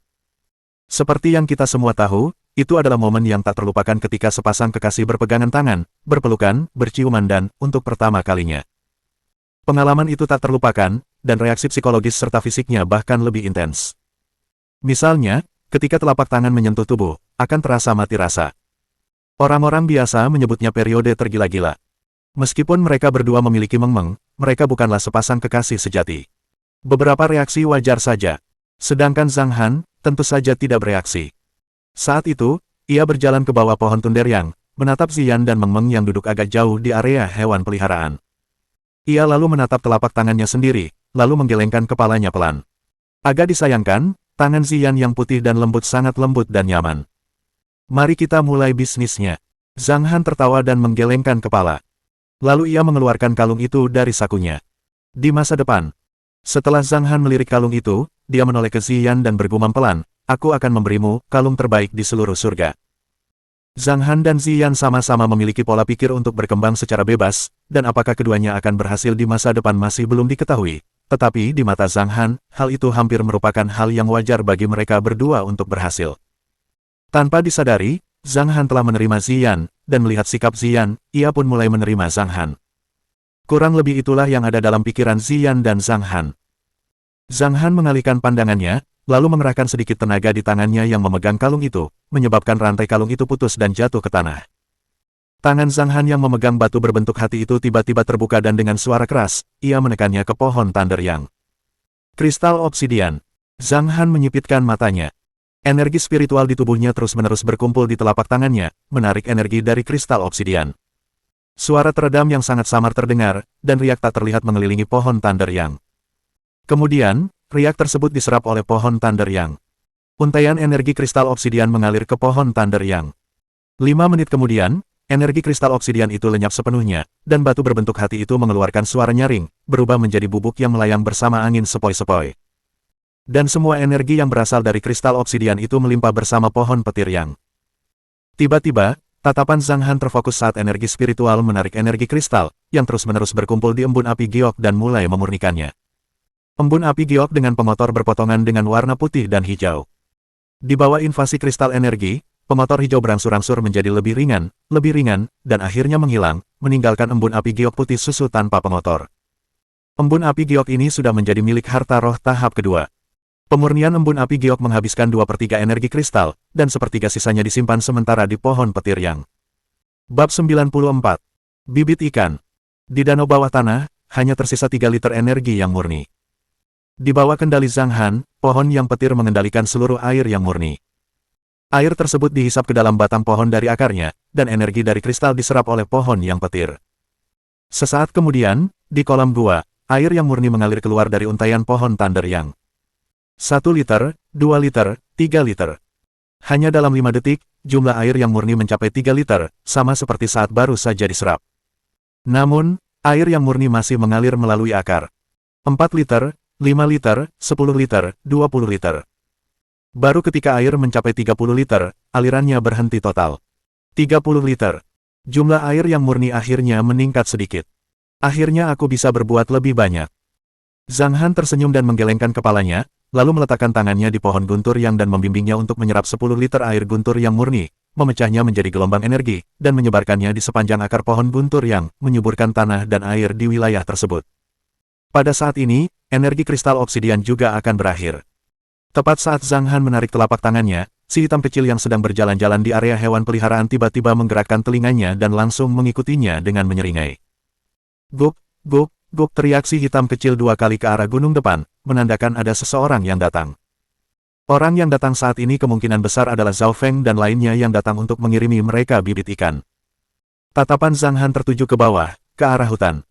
Seperti yang kita semua tahu, itu adalah momen yang tak terlupakan ketika sepasang kekasih berpegangan tangan, berpelukan, berciuman dan, untuk pertama kalinya. Pengalaman itu tak terlupakan, dan reaksi psikologis serta fisiknya bahkan lebih intens. Misalnya, ketika telapak tangan menyentuh tubuh, akan terasa mati rasa. Orang-orang biasa menyebutnya periode tergila-gila. Meskipun mereka berdua memiliki Meng Meng, mereka bukanlah sepasang kekasih sejati. Beberapa reaksi wajar saja. Sedangkan Zhang Han, tentu saja tidak bereaksi. Saat itu, ia berjalan ke bawah pohon Tunderyang, menatap Ziyan dan Meng Meng yang duduk agak jauh di area hewan peliharaan. Ia lalu menatap telapak tangannya sendiri, lalu menggelengkan kepalanya pelan. Agak disayangkan, tangan Ziyan yang putih dan lembut sangat lembut dan nyaman. Mari kita mulai bisnisnya. Zhang Han tertawa dan menggelengkan kepala. Lalu ia mengeluarkan kalung itu dari sakunya. Di masa depan. Setelah Zhang Han melirik kalung itu, dia menoleh ke Ziyan dan bergumam pelan, aku akan memberimu kalung terbaik di seluruh surga. Zhang Han dan Ziyan sama-sama memiliki pola pikir untuk berkembang secara bebas, dan apakah keduanya akan berhasil di masa depan masih belum diketahui. Tetapi di mata Zhang Han, hal itu hampir merupakan hal yang wajar bagi mereka berdua untuk berhasil. Tanpa disadari, Zhang Han telah menerima Ziyan, dan melihat sikap Ziyan, ia pun mulai menerima Zhang Han. Kurang lebih itulah yang ada dalam pikiran Ziyan dan Zhang Han. Zhang Han mengalihkan pandangannya, lalu mengerahkan sedikit tenaga di tangannya yang memegang kalung itu, menyebabkan rantai kalung itu putus dan jatuh ke tanah. Tangan Zhang Han yang memegang batu berbentuk hati itu tiba-tiba terbuka dan dengan suara keras, ia menekannya ke pohon Thunder Yang. Kristal obsidian. Zhang Han menyipitkan matanya. Energi spiritual di tubuhnya terus-menerus berkumpul di telapak tangannya, menarik energi dari kristal obsidian. Suara teredam yang sangat samar terdengar, dan riak tak terlihat mengelilingi pohon Thunder Yang. Kemudian, riak tersebut diserap oleh pohon Thunder Yang. Untaian energi kristal obsidian mengalir ke pohon Thunder Yang. 5 menit kemudian, energi kristal obsidian itu lenyap sepenuhnya, dan batu berbentuk hati itu mengeluarkan suara nyaring, berubah menjadi bubuk yang melayang bersama angin sepoi-sepoi. Dan semua energi yang berasal dari kristal obsidian itu melimpah bersama pohon petir yang. Tiba-tiba, tatapan Zhang Han terfokus saat energi spiritual menarik energi kristal, yang terus-menerus berkumpul di embun api giok dan mulai memurnikannya. Embun api giok dengan pemotor berpotongan dengan warna putih dan hijau. Di bawah invasi kristal energi, pemotor hijau berangsur-angsur menjadi lebih ringan, dan akhirnya menghilang, meninggalkan embun api giok putih susu tanpa pemotor. Embun api giok ini sudah menjadi milik harta roh tahap kedua. Pemurnian embun api giok menghabiskan 2/3 energi kristal, dan 1/3 sisanya disimpan sementara di pohon petir yang. Bab 94. Bibit ikan. Di danau bawah tanah, hanya tersisa 3 liter energi yang murni. Di bawah kendali Zhang Han, pohon yang petir mengendalikan seluruh air yang murni. Air tersebut dihisap ke dalam batang pohon dari akarnya, dan energi dari kristal diserap oleh pohon yang petir. Sesaat kemudian, di kolam gua, air yang murni mengalir keluar dari untaian pohon Thunder Yang. 1 liter, 2 liter, 3 liter. Hanya dalam 5 detik, jumlah air yang murni mencapai 3 liter, sama seperti saat baru saja diserap. Namun, air yang murni masih mengalir melalui akar. 4 liter, 5 liter, 10 liter, 20 liter. Baru ketika air mencapai 30 liter, alirannya berhenti total. 30 liter. Jumlah air yang murni akhirnya meningkat sedikit. Akhirnya aku bisa berbuat lebih banyak. Zhang Han tersenyum dan menggelengkan kepalanya, lalu meletakkan tangannya di pohon guntur yang dan membimbingnya untuk menyerap 10 liter air guntur yang murni, memecahnya menjadi gelombang energi, dan menyebarkannya di sepanjang akar pohon guntur yang menyuburkan tanah dan air di wilayah tersebut. Pada saat ini, energi kristal obsidian juga akan berakhir. Tepat saat Zhang Han menarik telapak tangannya, si hitam kecil yang sedang berjalan-jalan di area hewan peliharaan tiba-tiba menggerakkan telinganya dan langsung mengikutinya dengan menyeringai. Guk, guk, guk, teriak si hitam kecil 2 kali ke arah gunung depan, menandakan ada seseorang yang datang. Orang yang datang saat ini kemungkinan besar adalah Zhao Feng dan lainnya yang datang untuk mengirimi mereka bibit ikan. Tatapan Zhang Han tertuju ke bawah, ke arah hutan.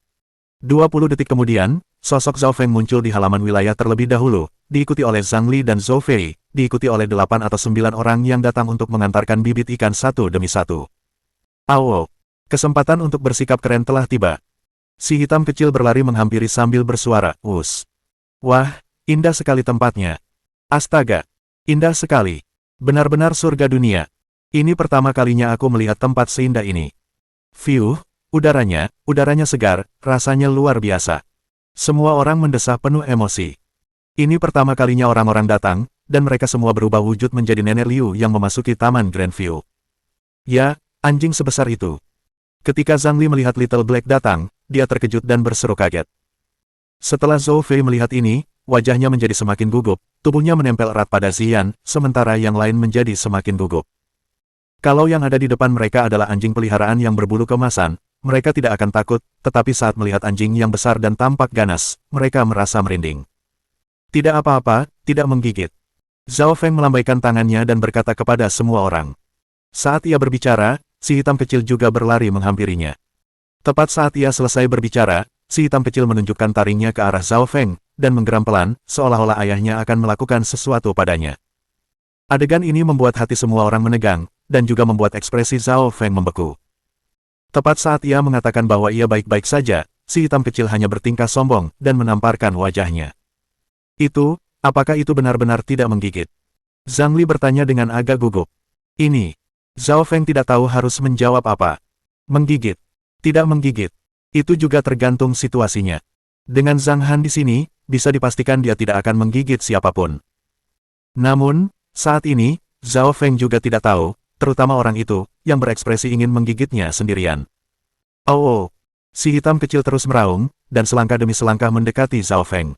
20 detik kemudian, sosok Zhao Feng muncul di halaman wilayah terlebih dahulu, diikuti oleh Zhang Li dan Zhou Fei, diikuti oleh 8 atau 9 orang yang datang untuk mengantarkan bibit ikan satu demi satu. Awo! Kesempatan untuk bersikap keren telah tiba. Si hitam kecil berlari menghampiri sambil bersuara, "Us! Wah, indah sekali tempatnya. Astaga! Indah sekali. Benar-benar surga dunia. Ini pertama kalinya aku melihat tempat seindah ini. Fiuh, udaranya segar, rasanya luar biasa." Semua orang mendesah penuh emosi. Ini pertama kalinya orang-orang datang, dan mereka semua berubah wujud menjadi Nenek Liu yang memasuki Taman Grandview. Ya, anjing sebesar itu. Ketika Zhang Li melihat Little Black datang, dia terkejut dan berseru kaget. Setelah Zhou Fei melihat ini, wajahnya menjadi semakin gugup, tubuhnya menempel erat pada Ziyan, sementara yang lain menjadi semakin gugup. Kalau yang ada di depan mereka adalah anjing peliharaan yang berbulu kemasan, mereka tidak akan takut, tetapi saat melihat anjing yang besar dan tampak ganas, mereka merasa merinding. Tidak apa-apa, tidak menggigit. Zhao Feng melambaikan tangannya dan berkata kepada semua orang. Saat ia berbicara, si hitam kecil juga berlari menghampirinya. Tepat saat ia selesai berbicara, si hitam kecil menunjukkan taringnya ke arah Zhao Feng, dan menggeram pelan, seolah-olah ayahnya akan melakukan sesuatu padanya. Adegan ini membuat hati semua orang menegang, dan juga membuat ekspresi Zhao Feng membeku. Tepat saat ia mengatakan bahwa ia baik-baik saja, si hitam kecil hanya bertingkah sombong, dan menamparkan wajahnya. Apakah itu benar-benar tidak menggigit? Zhang Li bertanya dengan agak gugup. Ini. Zhao Feng tidak tahu harus menjawab apa. Menggigit. Tidak menggigit. Itu juga tergantung situasinya. Dengan Zhang Han di sini, bisa dipastikan dia tidak akan menggigit siapapun. Namun, saat ini, Zhao Feng juga tidak tahu, terutama orang itu, yang berekspresi ingin menggigitnya sendirian. Oh, Si hitam kecil terus meraung, dan selangkah demi selangkah mendekati Zhao Feng.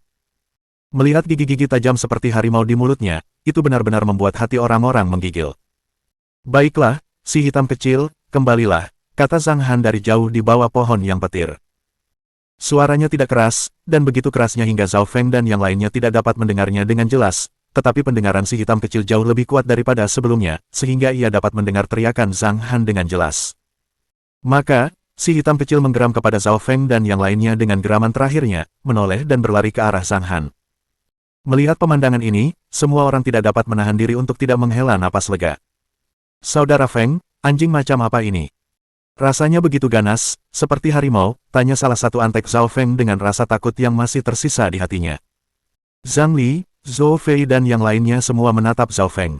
Melihat gigi-gigi tajam seperti harimau di mulutnya, itu benar-benar membuat hati orang-orang menggigil. Baiklah, si hitam kecil, kembalilah, kata Zhang Han dari jauh di bawah pohon yang petir. Suaranya tidak keras, dan begitu kerasnya hingga Zhao Feng dan yang lainnya tidak dapat mendengarnya dengan jelas, tetapi pendengaran si hitam kecil jauh lebih kuat daripada sebelumnya, sehingga ia dapat mendengar teriakan Zhang Han dengan jelas. Maka, si hitam kecil menggeram kepada Zhao Feng dan yang lainnya dengan geraman terakhirnya, menoleh dan berlari ke arah Zhang Han. Melihat pemandangan ini, semua orang tidak dapat menahan diri untuk tidak menghela napas lega. Saudara Feng, anjing macam apa ini? Rasanya begitu ganas, seperti harimau, tanya salah satu antek Zhao Feng dengan rasa takut yang masih tersisa di hatinya. Zhang Li, Zhou Fei dan yang lainnya semua menatap Zhao Feng.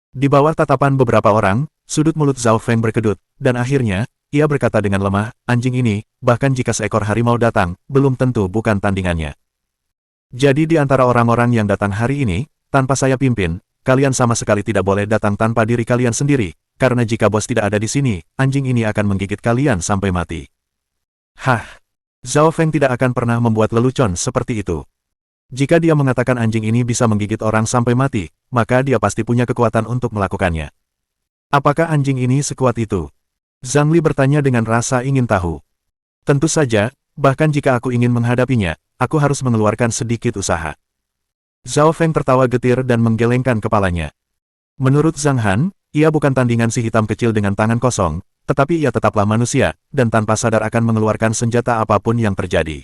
Di bawah tatapan beberapa orang, sudut mulut Zhao Feng berkedut, dan akhirnya, ia berkata dengan lemah, anjing ini, bahkan jika seekor harimau datang, belum tentu bukan tandingannya. Jadi di antara orang-orang yang datang hari ini, tanpa saya pimpin, kalian sama sekali tidak boleh datang tanpa diri kalian sendiri, karena jika bos tidak ada di sini, anjing ini akan menggigit kalian sampai mati. Hah! Zhao Feng tidak akan pernah membuat lelucon seperti itu. Jika dia mengatakan anjing ini bisa menggigit orang sampai mati, maka dia pasti punya kekuatan untuk melakukannya. Apakah anjing ini sekuat itu? Zhang Li bertanya dengan rasa ingin tahu. Tentu saja, bahkan jika aku ingin menghadapinya, aku harus mengeluarkan sedikit usaha. Zhao Feng tertawa getir dan menggelengkan kepalanya. Menurut Zhang Han, ia bukan tandingan si hitam kecil dengan tangan kosong, tetapi ia tetaplah manusia, dan tanpa sadar akan mengeluarkan senjata apapun yang terjadi.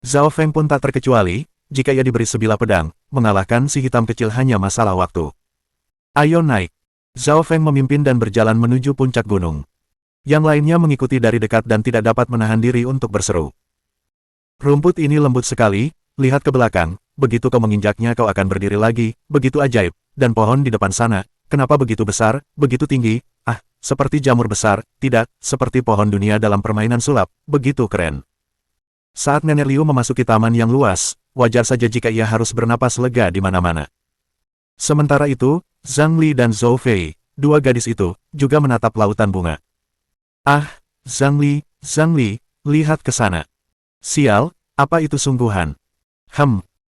Zhao Feng pun tak terkecuali, jika ia diberi sebilah pedang, mengalahkan si hitam kecil hanya masalah waktu. Ayo naik. Zhao Feng memimpin dan berjalan menuju puncak gunung. Yang lainnya mengikuti dari dekat dan tidak dapat menahan diri untuk berseru. Rumput ini lembut sekali, lihat ke belakang, begitu kau menginjaknya kau akan berdiri lagi, begitu ajaib, dan pohon di depan sana, kenapa begitu besar, begitu tinggi, seperti jamur besar, tidak, seperti pohon dunia dalam permainan sulap, begitu keren. Saat Nenek Liu memasuki taman yang luas, wajar saja jika ia harus bernapas lega di mana-mana. Sementara itu, Zhang Li dan Zhou Fei, dua gadis itu, juga menatap lautan bunga. Zhang Li, lihat ke sana. Sial, apa itu sungguhan?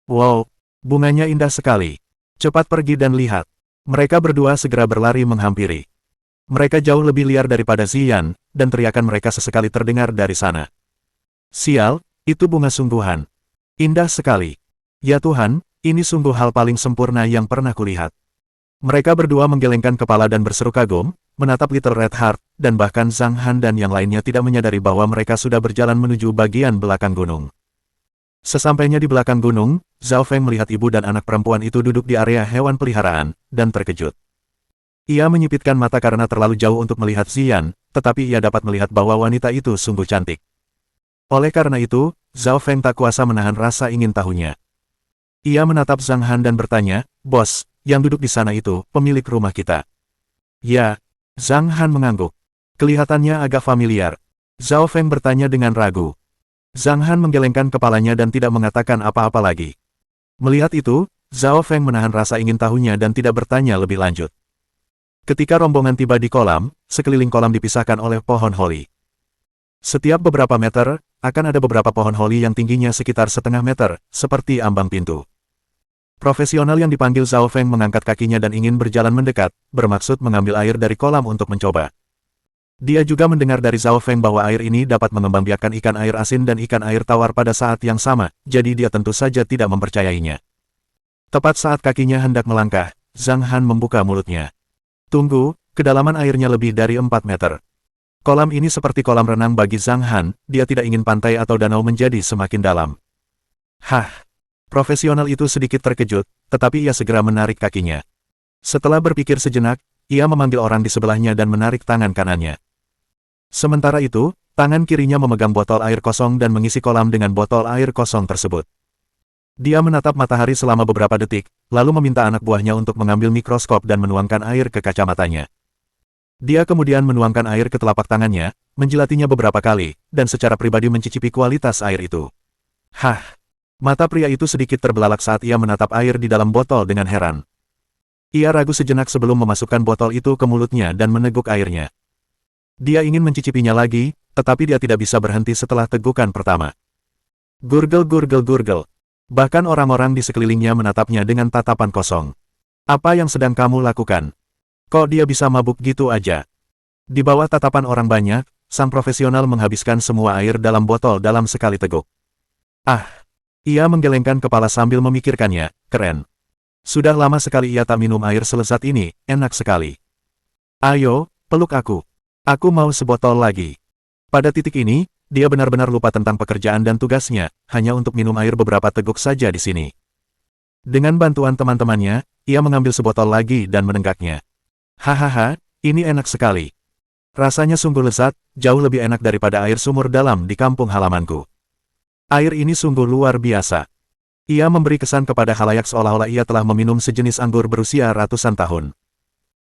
Wow, bunganya indah sekali. Cepat pergi dan lihat. Mereka berdua segera berlari menghampiri. Mereka jauh lebih liar daripada Ziyan, dan teriakan mereka sesekali terdengar dari sana. Sial, itu bunga sungguhan. Indah sekali. Ya Tuhan, ini sungguh hal paling sempurna yang pernah kulihat. Mereka berdua menggelengkan kepala dan berseru kagum, menatap Little Red Heart, dan bahkan Zhang Han dan yang lainnya tidak menyadari bahwa mereka sudah berjalan menuju bagian belakang gunung. Sesampainya di belakang gunung, Zhao Feng melihat ibu dan anak perempuan itu duduk di area hewan peliharaan, dan terkejut. Ia menyipitkan mata karena terlalu jauh untuk melihat Ziyan, tetapi ia dapat melihat bahwa wanita itu sungguh cantik. Oleh karena itu, Zhao Feng tak kuasa menahan rasa ingin tahunya. Ia menatap Zhang Han dan bertanya, "Bos, yang duduk di sana itu, pemilik rumah kita?" "Ya." Zhang Han mengangguk. Kelihatannya agak familiar. Zhao Feng bertanya dengan ragu. Zhang Han menggelengkan kepalanya dan tidak mengatakan apa-apa lagi. Melihat itu, Zhao Feng menahan rasa ingin tahunya dan tidak bertanya lebih lanjut. Ketika rombongan tiba di kolam, sekeliling kolam dipisahkan oleh pohon holi. Setiap beberapa meter, akan ada beberapa pohon holi yang tingginya sekitar setengah meter, seperti ambang pintu. Profesional yang dipanggil Zhao Feng mengangkat kakinya dan ingin berjalan mendekat, bermaksud mengambil air dari kolam untuk mencoba. Dia juga mendengar dari Zhao Feng bahwa air ini dapat mengembangbiakkan ikan air asin dan ikan air tawar pada saat yang sama, jadi dia tentu saja tidak mempercayainya. Tepat saat kakinya hendak melangkah, Zhang Han membuka mulutnya. Tunggu, kedalaman airnya lebih dari 4 meter. Kolam ini seperti kolam renang bagi Zhang Han, dia tidak ingin pantai atau danau menjadi semakin dalam. Profesional itu sedikit terkejut, tetapi ia segera menarik kakinya. Setelah berpikir sejenak, ia memanggil orang di sebelahnya dan menarik tangan kanannya. Sementara itu, tangan kirinya memegang botol air kosong dan mengisi kolam dengan botol air kosong tersebut. Dia menatap matahari selama beberapa detik, lalu meminta anak buahnya untuk mengambil mikroskop dan menuangkan air ke kacamatanya. Dia kemudian menuangkan air ke telapak tangannya, menjilatinya beberapa kali, dan secara pribadi mencicipi kualitas air itu. Mata pria itu sedikit terbelalak saat ia menatap air di dalam botol dengan heran. Ia ragu sejenak sebelum memasukkan botol itu ke mulutnya dan meneguk airnya. Dia ingin mencicipinya lagi, tetapi dia tidak bisa berhenti setelah tegukan pertama. Gurgel gurgel gurgel. Bahkan orang-orang di sekelilingnya menatapnya dengan tatapan kosong. Apa yang sedang kamu lakukan? Kok dia bisa mabuk gitu aja? Di bawah tatapan orang banyak, sang profesional menghabiskan semua air dalam botol dalam sekali teguk. Ah! Ia menggelengkan kepala sambil memikirkannya, keren. Sudah lama sekali ia tak minum air selezat ini, enak sekali. Ayo, peluk aku. Aku mau sebotol lagi. Pada titik ini, dia benar-benar lupa tentang pekerjaan dan tugasnya, hanya untuk minum air beberapa teguk saja di sini. Dengan bantuan teman-temannya, ia mengambil sebotol lagi dan menenggaknya. Hahaha, ini enak sekali. Rasanya sungguh lezat, jauh lebih enak daripada air sumur dalam di kampung halamanku. Air ini sungguh luar biasa. Ia memberi kesan kepada khalayak seolah-olah ia telah meminum sejenis anggur berusia ratusan tahun.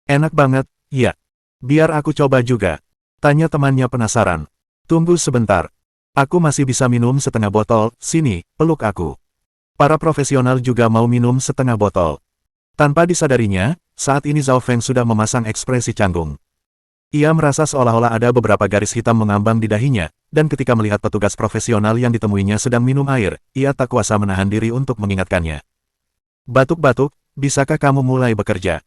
Enak banget, iya. Biar aku coba juga. Tanya temannya penasaran. Tunggu sebentar. Aku masih bisa minum setengah botol, sini, peluk aku. Para profesional juga mau minum setengah botol. Tanpa disadarinya, saat ini Zhao Feng sudah memasang ekspresi canggung. Ia merasa seolah-olah ada beberapa garis hitam mengambang di dahinya, dan ketika melihat petugas profesional yang ditemuinya sedang minum air, ia tak kuasa menahan diri untuk mengingatkannya. Batuk-batuk, bisakah kamu mulai bekerja?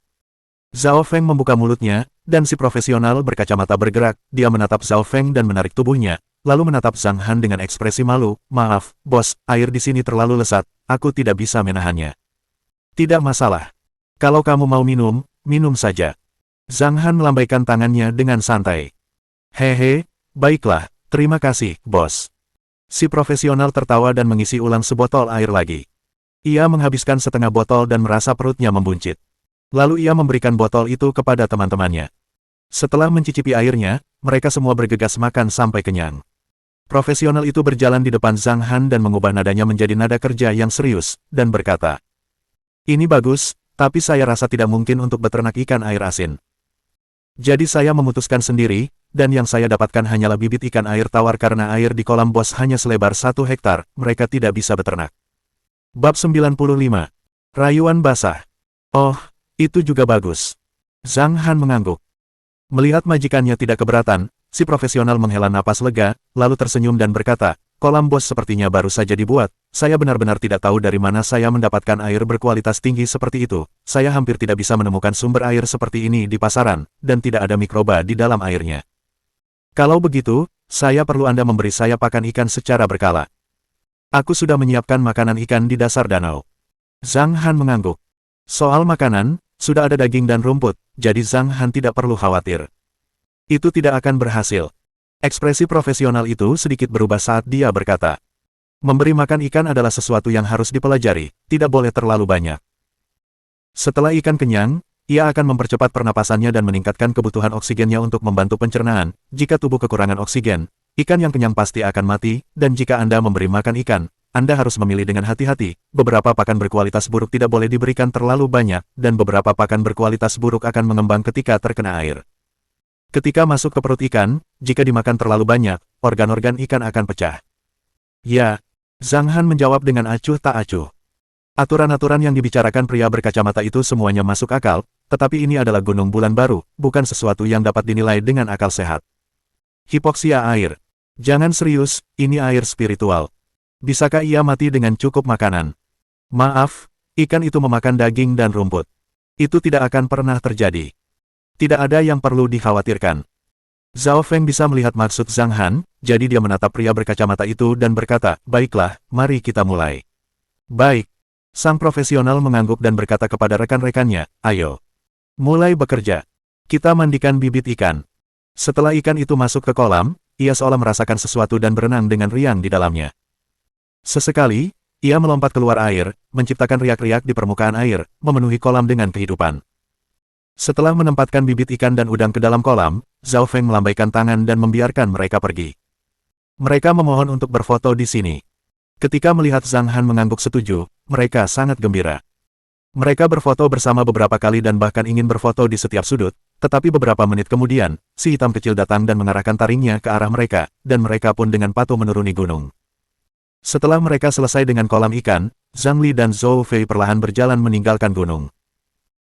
Zhao Feng membuka mulutnya, dan si profesional berkacamata bergerak, dia menatap Zhao Feng dan menarik tubuhnya, lalu menatap Zhang Han dengan ekspresi malu, maaf, bos, air di sini terlalu lezat, aku tidak bisa menahannya. Tidak masalah. Kalau kamu mau minum, minum saja. Zhang Han melambaikan tangannya dengan santai. Hehe, baiklah, terima kasih, bos. Si profesional tertawa dan mengisi ulang sebotol air lagi. Ia menghabiskan setengah botol dan merasa perutnya membuncit. Lalu ia memberikan botol itu kepada teman-temannya. Setelah mencicipi airnya, mereka semua bergegas makan sampai kenyang. Profesional itu berjalan di depan Zhang Han dan mengubah nadanya menjadi nada kerja yang serius, dan berkata, "Ini bagus, tapi saya rasa tidak mungkin untuk beternak ikan air asin. Jadi saya memutuskan sendiri, dan yang saya dapatkan hanyalah bibit ikan air tawar karena air di kolam bos hanya selebar 1 hektar, mereka tidak bisa beternak." Bab 95. Rayuan basah. Oh, itu juga bagus. Zhang Han mengangguk. Melihat majikannya tidak keberatan, si profesional menghela napas lega, lalu tersenyum dan berkata, "Kolam bos sepertinya baru saja dibuat, saya benar-benar tidak tahu dari mana saya mendapatkan air berkualitas tinggi seperti itu, saya hampir tidak bisa menemukan sumber air seperti ini di pasaran, dan tidak ada mikroba di dalam airnya. Kalau begitu, saya perlu Anda memberi saya pakan ikan secara berkala. Aku sudah menyiapkan makanan ikan di dasar danau." Zhang Han mengangguk. Soal makanan, sudah ada daging dan rumput, jadi Zhang Han tidak perlu khawatir. Itu tidak akan berhasil. Ekspresi profesional itu sedikit berubah saat dia berkata, "Memberi makan ikan adalah sesuatu yang harus dipelajari, tidak boleh terlalu banyak. Setelah ikan kenyang, ia akan mempercepat pernapasannya dan meningkatkan kebutuhan oksigennya untuk membantu pencernaan. Jika tubuh kekurangan oksigen, ikan yang kenyang pasti akan mati, dan jika Anda memberi makan ikan, Anda harus memilih dengan hati-hati, beberapa pakan berkualitas buruk tidak boleh diberikan terlalu banyak, dan beberapa pakan berkualitas buruk akan mengembang ketika terkena air. Ketika masuk ke perut ikan, jika dimakan terlalu banyak, organ-organ ikan akan pecah." "Ya," Zhang Han menjawab dengan acuh tak acuh. Aturan-aturan yang dibicarakan pria berkacamata itu semuanya masuk akal, tetapi ini adalah gunung bulan baru, bukan sesuatu yang dapat dinilai dengan akal sehat. Hipoksia air. Jangan serius, ini air spiritual. Bisakah ia mati dengan cukup makanan? Maaf, ikan itu memakan daging dan rumput. Itu tidak akan pernah terjadi. Tidak ada yang perlu dikhawatirkan. Zhao Feng bisa melihat maksud Zhang Han, jadi dia menatap pria berkacamata itu dan berkata, "Baiklah, mari kita mulai." "Baik." Sang profesional mengangguk dan berkata kepada rekan-rekannya, "Ayo. Mulai bekerja. Kita mandikan bibit ikan." Setelah ikan itu masuk ke kolam, ia seolah merasakan sesuatu dan berenang dengan riang di dalamnya. Sesekali, ia melompat keluar air, menciptakan riak-riak di permukaan air, memenuhi kolam dengan kehidupan. Setelah menempatkan bibit ikan dan udang ke dalam kolam, Zhao Feng melambaikan tangan dan membiarkan mereka pergi. Mereka memohon untuk berfoto di sini. Ketika melihat Zhang Han mengangguk setuju, mereka sangat gembira. Mereka berfoto bersama beberapa kali dan bahkan ingin berfoto di setiap sudut, tetapi beberapa menit kemudian, si hitam kecil datang dan mengarahkan taringnya ke arah mereka, dan mereka pun dengan patuh menuruni gunung. Setelah mereka selesai dengan kolam ikan, Zhang Li dan Zhou Fei perlahan berjalan meninggalkan gunung.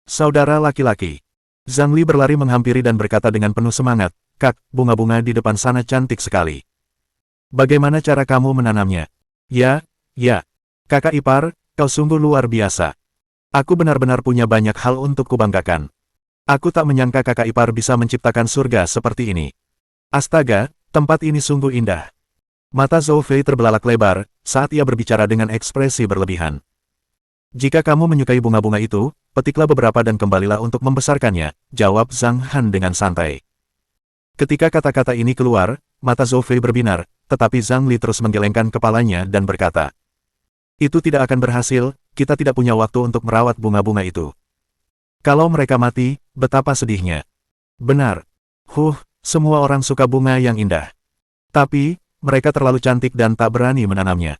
"Saudara laki-laki." Zhang Li berlari menghampiri dan berkata dengan penuh semangat, Kak, bunga-bunga di depan sana cantik sekali. Bagaimana cara kamu menanamnya? Ya, ya. Kakak ipar, kau sungguh luar biasa. Aku benar-benar punya banyak hal untuk kubanggakan. Aku tak menyangka kakak ipar bisa menciptakan surga seperti ini. Astaga, tempat ini sungguh indah. Mata Zhou Fei terbelalak lebar saat ia berbicara dengan ekspresi berlebihan. Jika kamu menyukai bunga-bunga itu, petiklah beberapa dan kembalilah untuk membesarkannya, jawab Zhang Han dengan santai. Ketika kata-kata ini keluar, mata Zhou Fei berbinar, tetapi Zhang Li terus menggelengkan kepalanya dan berkata, itu tidak akan berhasil, kita tidak punya waktu untuk merawat bunga-bunga itu. Kalau mereka mati, betapa sedihnya. Benar. Semua orang suka bunga yang indah. Tapi, mereka terlalu cantik dan tak berani menanamnya.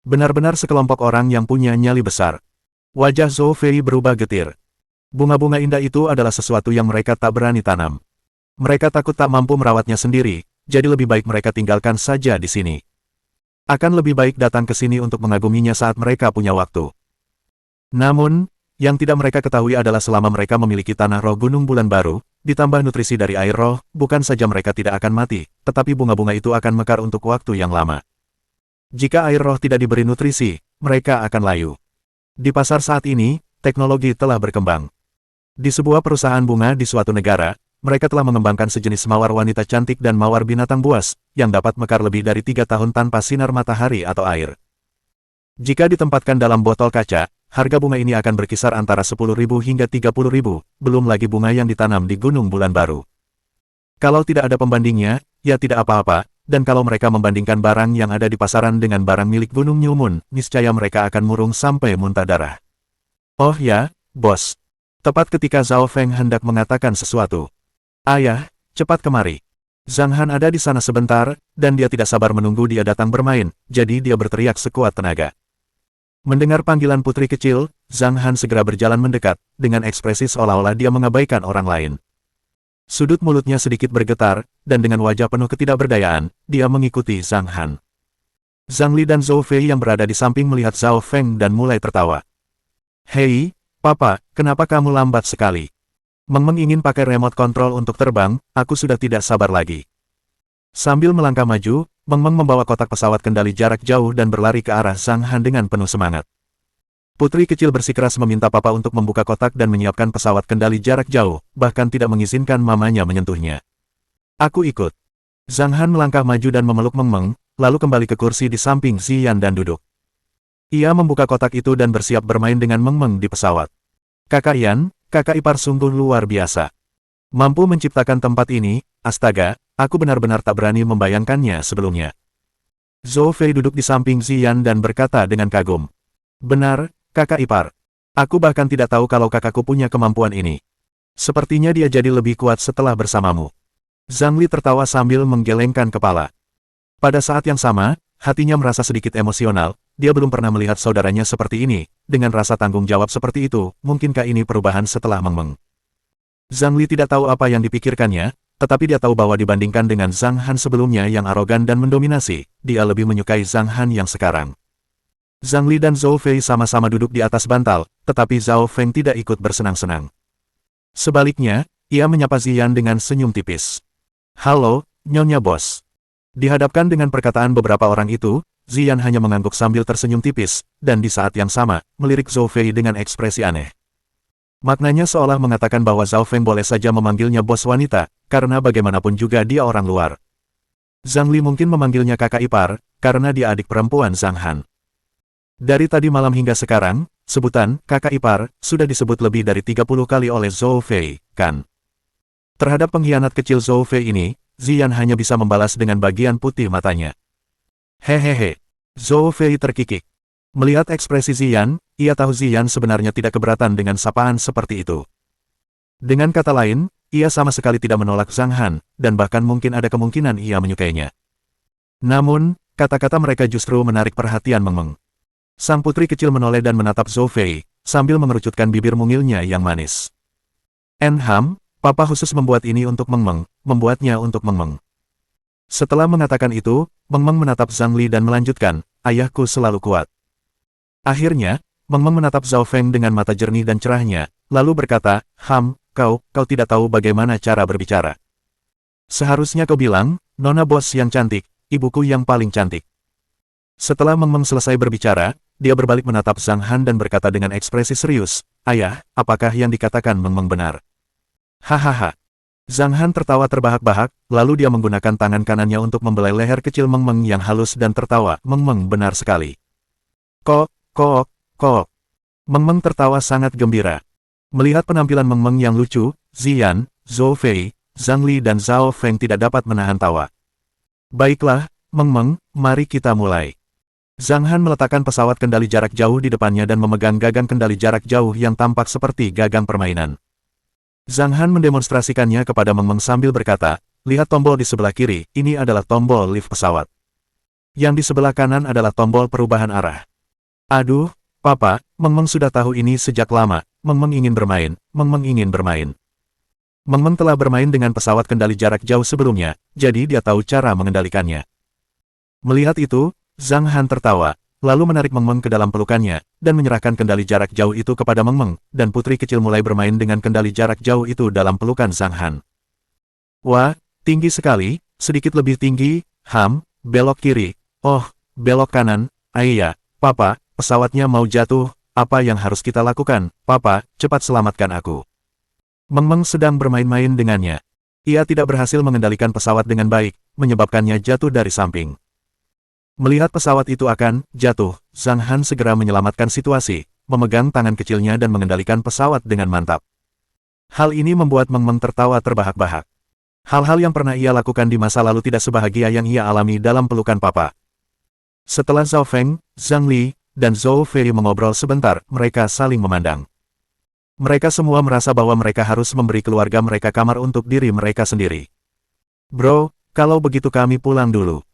Benar-benar sekelompok orang yang punya nyali besar. Wajah Zhou Fei berubah getir. Bunga-bunga indah itu adalah sesuatu yang mereka tak berani tanam. Mereka takut tak mampu merawatnya sendiri, jadi lebih baik mereka tinggalkan saja di sini. Akan lebih baik datang ke sini untuk mengaguminya saat mereka punya waktu. Namun, yang tidak mereka ketahui adalah selama mereka memiliki tanah roh Gunung Bulan Baru, ditambah nutrisi dari air roh, bukan saja mereka tidak akan mati, tetapi bunga-bunga itu akan mekar untuk waktu yang lama. Jika air roh tidak diberi nutrisi, mereka akan layu. Di pasar saat ini, teknologi telah berkembang. Di sebuah perusahaan bunga di suatu negara, mereka telah mengembangkan sejenis mawar wanita cantik dan mawar binatang buas, yang dapat mekar lebih dari 3 tahun tanpa sinar matahari atau air. Jika ditempatkan dalam botol kaca, harga bunga ini akan berkisar antara 10.000 hingga 30.000, belum lagi bunga yang ditanam di Gunung Bulan Baru. Kalau tidak ada pembandingnya, ya tidak apa-apa, dan kalau mereka membandingkan barang yang ada di pasaran dengan barang milik Gunung New Moon, niscaya mereka akan murung sampai muntah darah. Oh ya, bos. Tepat ketika Zhao Feng hendak mengatakan sesuatu. Ayah, cepat kemari. Zhang Han ada di sana sebentar, dan dia tidak sabar menunggu dia datang bermain, jadi dia berteriak sekuat tenaga. Mendengar panggilan putri kecil, Zhang Han segera berjalan mendekat, dengan ekspresi seolah-olah dia mengabaikan orang lain. Sudut mulutnya sedikit bergetar, dan dengan wajah penuh ketidakberdayaan, dia mengikuti Zhang Han. Zhang Li dan Zhou Fei yang berada di samping melihat Zhao Feng dan mulai tertawa. Hei, Papa, kenapa kamu lambat sekali? Meng Meng ingin pakai remote control untuk terbang, aku sudah tidak sabar lagi. Sambil melangkah maju, Meng Meng membawa kotak pesawat kendali jarak jauh dan berlari ke arah Zhang Han dengan penuh semangat. Putri kecil bersikeras meminta papa untuk membuka kotak dan menyiapkan pesawat kendali jarak jauh, bahkan tidak mengizinkan mamanya menyentuhnya. Aku ikut. Zhang Han melangkah maju dan memeluk Meng Meng, lalu kembali ke kursi di samping Ziyan dan duduk. Ia membuka kotak itu dan bersiap bermain dengan Meng Meng di pesawat. Kakak Yan, kakak ipar sungguh luar biasa. Mampu menciptakan tempat ini, astaga, aku benar-benar tak berani membayangkannya sebelumnya. Zhou Fei duduk di samping Ziyan dan berkata dengan kagum. Benar, kakak ipar. Aku bahkan tidak tahu kalau kakakku punya kemampuan ini. Sepertinya dia jadi lebih kuat setelah bersamamu. Zhang Li tertawa sambil menggelengkan kepala. Pada saat yang sama, hatinya merasa sedikit emosional, dia belum pernah melihat saudaranya seperti ini, dengan rasa tanggung jawab seperti itu, mungkinkah ini perubahan setelah Meng Meng? Zhang Li tidak tahu apa yang dipikirkannya, tetapi dia tahu bahwa dibandingkan dengan Zhang Han sebelumnya yang arogan dan mendominasi, dia lebih menyukai Zhang Han yang sekarang. Zhang Li dan Zhou Fei sama-sama duduk di atas bantal, tetapi Zhao Feng tidak ikut bersenang-senang. Sebaliknya, ia menyapa Ziyan dengan senyum tipis. Halo, Nyonya Bos. Dihadapkan dengan perkataan beberapa orang itu, Ziyan hanya mengangguk sambil tersenyum tipis, dan di saat yang sama, melirik Zhou Fei dengan ekspresi aneh. Maknanya seolah mengatakan bahwa Zhao Feng boleh saja memanggilnya bos wanita, karena bagaimanapun juga dia orang luar. Zhang Li mungkin memanggilnya kakak ipar, karena dia adik perempuan Zhang Han. Dari tadi malam hingga sekarang, sebutan kakak ipar sudah disebut lebih dari 30 kali oleh Zhou Fei, kan? Terhadap pengkhianat kecil Zhou Fei ini, Ziyan hanya bisa membalas dengan bagian putih matanya. Hehehe. Zhou Fei terkikik. Melihat ekspresi Ziyan, ia tahu Ziyan sebenarnya tidak keberatan dengan sapaan seperti itu. Dengan kata lain, ia sama sekali tidak menolak Zhang Han, dan bahkan mungkin ada kemungkinan ia menyukainya. Namun, kata-kata mereka justru menarik perhatian Meng Meng. Sang putri kecil menoleh dan menatap Zhou Fei, sambil mengerucutkan bibir mungilnya yang manis. Enham, papa khusus membuat ini untuk Meng Meng, membuatnya untuk Meng Meng. Setelah mengatakan itu, Meng Meng menatap Zhang Li dan melanjutkan, ayahku selalu kuat. Akhirnya, Meng Meng menatap Zhao Feng dengan mata jernih dan cerahnya, lalu berkata, kau tidak tahu bagaimana cara berbicara. Seharusnya kau bilang, Nona Bos yang cantik, ibuku yang paling cantik. Setelah Meng Meng selesai berbicara, dia berbalik menatap Zhang Han dan berkata dengan ekspresi serius, "Ayah, apakah yang dikatakan Meng Meng benar?" Hahaha. Zhang Han tertawa terbahak-bahak, lalu dia menggunakan tangan kanannya untuk membelai leher kecil Meng Meng yang halus dan tertawa, "Meng Meng benar sekali." Kok, kok, kok. Meng Meng tertawa sangat gembira. Melihat penampilan Meng Meng yang lucu, Ziyan, Zhou Fei, Zhang Li dan Zhao Feng tidak dapat menahan tawa. "Baiklah, Meng Meng, mari kita mulai." Zhang Han meletakkan pesawat kendali jarak jauh di depannya dan memegang gagang kendali jarak jauh yang tampak seperti gagang permainan. Zhang Han mendemonstrasikannya kepada Meng Meng sambil berkata, "Lihat tombol di sebelah kiri, ini adalah tombol lift pesawat. Yang di sebelah kanan adalah tombol perubahan arah." "Aduh, Papa, Meng Meng sudah tahu ini sejak lama, Meng Meng ingin bermain, Meng Meng ingin bermain." Meng Meng telah bermain dengan pesawat kendali jarak jauh sebelumnya, jadi dia tahu cara mengendalikannya. Melihat itu, Zhang Han tertawa, lalu menarik Meng Meng ke dalam pelukannya, dan menyerahkan kendali jarak jauh itu kepada Meng Meng, dan putri kecil mulai bermain dengan kendali jarak jauh itu dalam pelukan Zhang Han. "Wah, tinggi sekali, sedikit lebih tinggi, belok kiri, oh, belok kanan, ayah, Papa, pesawatnya mau jatuh, apa yang harus kita lakukan, Papa, cepat selamatkan aku." Meng Meng sedang bermain-main dengannya. Ia tidak berhasil mengendalikan pesawat dengan baik, menyebabkannya jatuh dari samping. Melihat pesawat itu akan jatuh, Zhang Han segera menyelamatkan situasi, memegang tangan kecilnya dan mengendalikan pesawat dengan mantap. Hal ini membuat Meng Meng tertawa terbahak-bahak. Hal-hal yang pernah ia lakukan di masa lalu tidak sebahagia yang ia alami dalam pelukan papa. Setelah Zhao Feng, Zhang Li, dan Zhou Fei mengobrol sebentar, mereka saling memandang. Mereka semua merasa bahwa mereka harus memberi keluarga mereka kamar untuk diri mereka sendiri. "Bro, kalau begitu kami pulang dulu.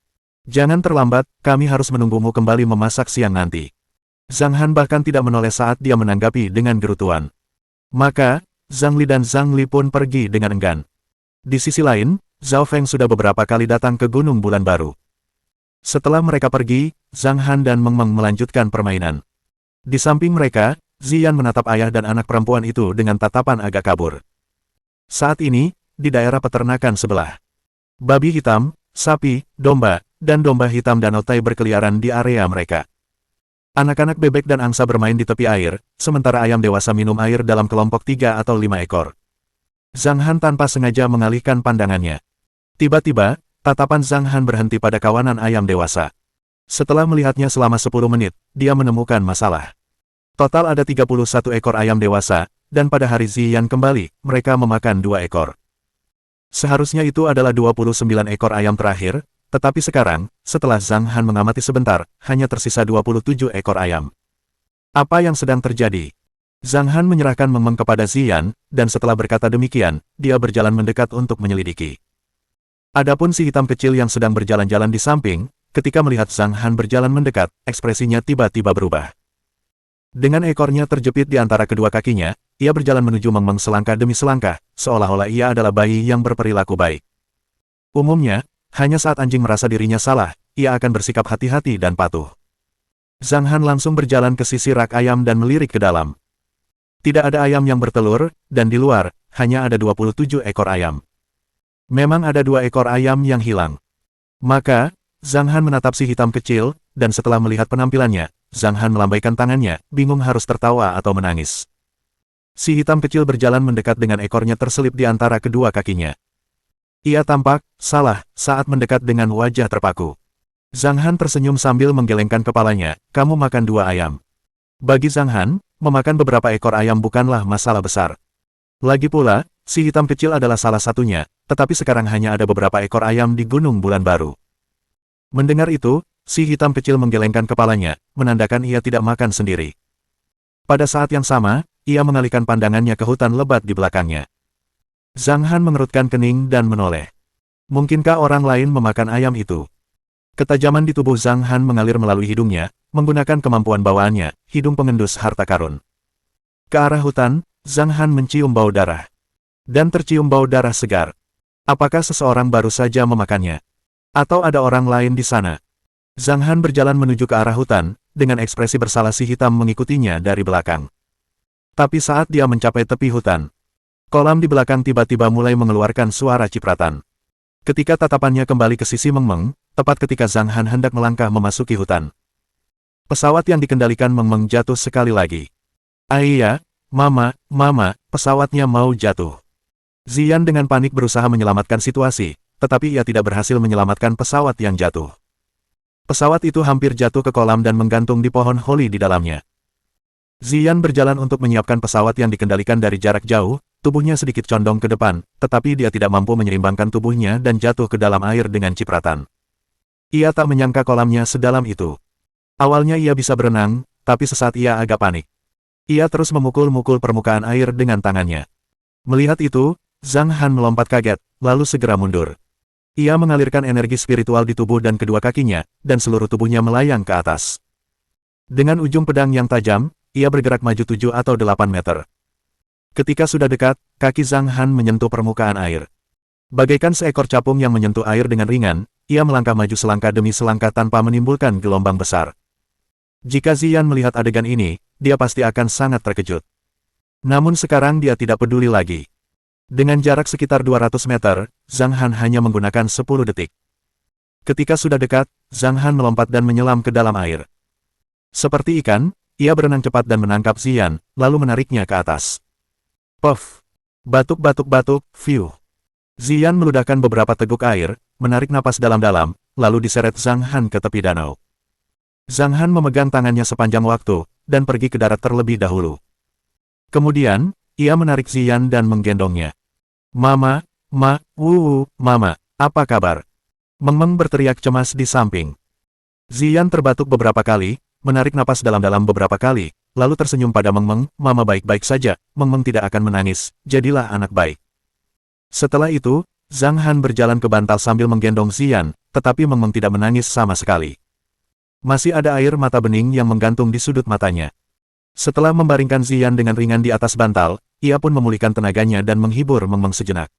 Jangan terlambat, kami harus menunggumu kembali memasak siang nanti." Zhang Han bahkan tidak menoleh saat dia menanggapi dengan gerutuan. Maka, Zhang Li dan Zhang Li pun pergi dengan enggan. Di sisi lain, Zhao Feng sudah beberapa kali datang ke Gunung Bulan Baru. Setelah mereka pergi, Zhang Han dan Meng Meng melanjutkan permainan. Di samping mereka, Ziyan menatap ayah dan anak perempuan itu dengan tatapan agak kabur. Saat ini, di daerah peternakan sebelah, babi hitam, sapi, domba, dan domba hitam Danau Tai berkeliaran di area mereka. Anak-anak bebek dan angsa bermain di tepi air, sementara ayam dewasa minum air dalam kelompok 3 atau 5 ekor. Zhang Han tanpa sengaja mengalihkan pandangannya. Tiba-tiba, tatapan Zhang Han berhenti pada kawanan ayam dewasa. Setelah melihatnya selama 10 menit, dia menemukan masalah. Total ada 31 ekor ayam dewasa, dan pada hari Ziyan kembali, mereka memakan 2 ekor. Seharusnya itu adalah 29 ekor ayam terakhir, tetapi sekarang, setelah Zhang Han mengamati sebentar, hanya tersisa 27 ekor ayam. Apa yang sedang terjadi? Zhang Han menyerahkan Meng Meng kepada Ziyan, dan setelah berkata demikian, dia berjalan mendekat untuk menyelidiki. Adapun si hitam kecil yang sedang berjalan-jalan di samping, ketika melihat Zhang Han berjalan mendekat, ekspresinya tiba-tiba berubah. Dengan ekornya terjepit di antara kedua kakinya, ia berjalan menuju Meng Meng selangkah demi selangkah, seolah-olah ia adalah bayi yang berperilaku baik. Umumnya, hanya saat anjing merasa dirinya salah, ia akan bersikap hati-hati dan patuh. Zhang Han langsung berjalan ke sisi rak ayam dan melirik ke dalam. Tidak ada ayam yang bertelur, dan di luar, hanya ada 27 ekor ayam. Memang ada 2 ekor ayam yang hilang. Maka, Zhang Han menatap si hitam kecil, dan setelah melihat penampilannya, Zhang Han melambaikan tangannya, bingung harus tertawa atau menangis. Si hitam kecil berjalan mendekat dengan ekornya terselip di antara kedua kakinya. Ia tampak salah saat mendekat dengan wajah terpaku. Zhang Han tersenyum sambil menggelengkan kepalanya, "Kamu makan 2 ayam." Bagi Zhang Han, memakan beberapa ekor ayam bukanlah masalah besar. Lagi pula, si hitam kecil adalah salah satunya, tetapi sekarang hanya ada beberapa ekor ayam di Gunung Bulan Baru. Mendengar itu, si hitam kecil menggelengkan kepalanya, menandakan ia tidak makan sendiri. Pada saat yang sama, ia mengalihkan pandangannya ke hutan lebat di belakangnya. Zhang Han mengerutkan kening dan menoleh. Mungkinkah orang lain memakan ayam itu? Ketajaman di tubuh Zhang Han mengalir melalui hidungnya, menggunakan kemampuan bawaannya, hidung pengendus harta karun. Ke arah hutan, Zhang Han mencium bau darah. Dan tercium bau darah segar. Apakah seseorang baru saja memakannya? Atau ada orang lain di sana? Zhang Han berjalan menuju ke arah hutan, dengan ekspresi bersalah si hitam mengikutinya dari belakang. Tapi saat dia mencapai tepi hutan, kolam di belakang tiba-tiba mulai mengeluarkan suara cipratan. Ketika tatapannya kembali ke sisi Meng Meng, tepat ketika Zhang Han hendak melangkah memasuki hutan. Pesawat yang dikendalikan Meng Meng jatuh sekali lagi. Iya, Mama, pesawatnya mau jatuh. Ziyan dengan panik berusaha menyelamatkan situasi, tetapi ia tidak berhasil menyelamatkan pesawat yang jatuh. Pesawat itu hampir jatuh ke kolam dan menggantung di pohon holi di dalamnya. Ziyan berjalan untuk menyiapkan pesawat yang dikendalikan dari jarak jauh, tubuhnya sedikit condong ke depan, tetapi dia tidak mampu menyeimbangkan tubuhnya dan jatuh ke dalam air dengan cipratan. Ia tak menyangka kolamnya sedalam itu. Awalnya ia bisa berenang, tapi sesaat ia agak panik. Ia terus memukul-mukul permukaan air dengan tangannya. Melihat itu, Zhang Han melompat kaget, lalu segera mundur. Ia mengalirkan energi spiritual di tubuh dan kedua kakinya, dan seluruh tubuhnya melayang ke atas. Dengan ujung pedang yang tajam, ia bergerak maju 7 atau 8 meter. Ketika sudah dekat, kaki Zhang Han menyentuh permukaan air. Bagaikan seekor capung yang menyentuh air dengan ringan, ia melangkah maju selangkah demi selangkah tanpa menimbulkan gelombang besar. Jika Ziyan melihat adegan ini, dia pasti akan sangat terkejut. Namun sekarang dia tidak peduli lagi. Dengan jarak sekitar 200 meter, Zhang Han hanya menggunakan 10 detik. Ketika sudah dekat, Zhang Han melompat dan menyelam ke dalam air. Seperti ikan, ia berenang cepat dan menangkap Ziyan, lalu menariknya ke atas. Puff! Batuk-batuk-batuk, fiu. Ziyan meludahkan beberapa teguk air, menarik napas dalam-dalam, lalu diseret Zhang Han ke tepi danau. Zhang Han memegang tangannya sepanjang waktu, dan pergi ke darat terlebih dahulu. Kemudian, ia menarik Ziyan dan menggendongnya. Mama, Mama, apa kabar? Meng Meng berteriak cemas di samping. Ziyan terbatuk beberapa kali, menarik napas dalam-dalam beberapa kali, lalu tersenyum pada Meng Meng, Mama baik-baik saja, Meng Meng tidak akan menangis, jadilah anak baik. Setelah itu, Zhang Han berjalan ke bantal sambil menggendong Ziyan, tetapi Meng Meng tidak menangis sama sekali. Masih ada air mata bening yang menggantung di sudut matanya. Setelah membaringkan Ziyan dengan ringan di atas bantal, ia pun memulihkan tenaganya dan menghibur Meng Meng sejenak.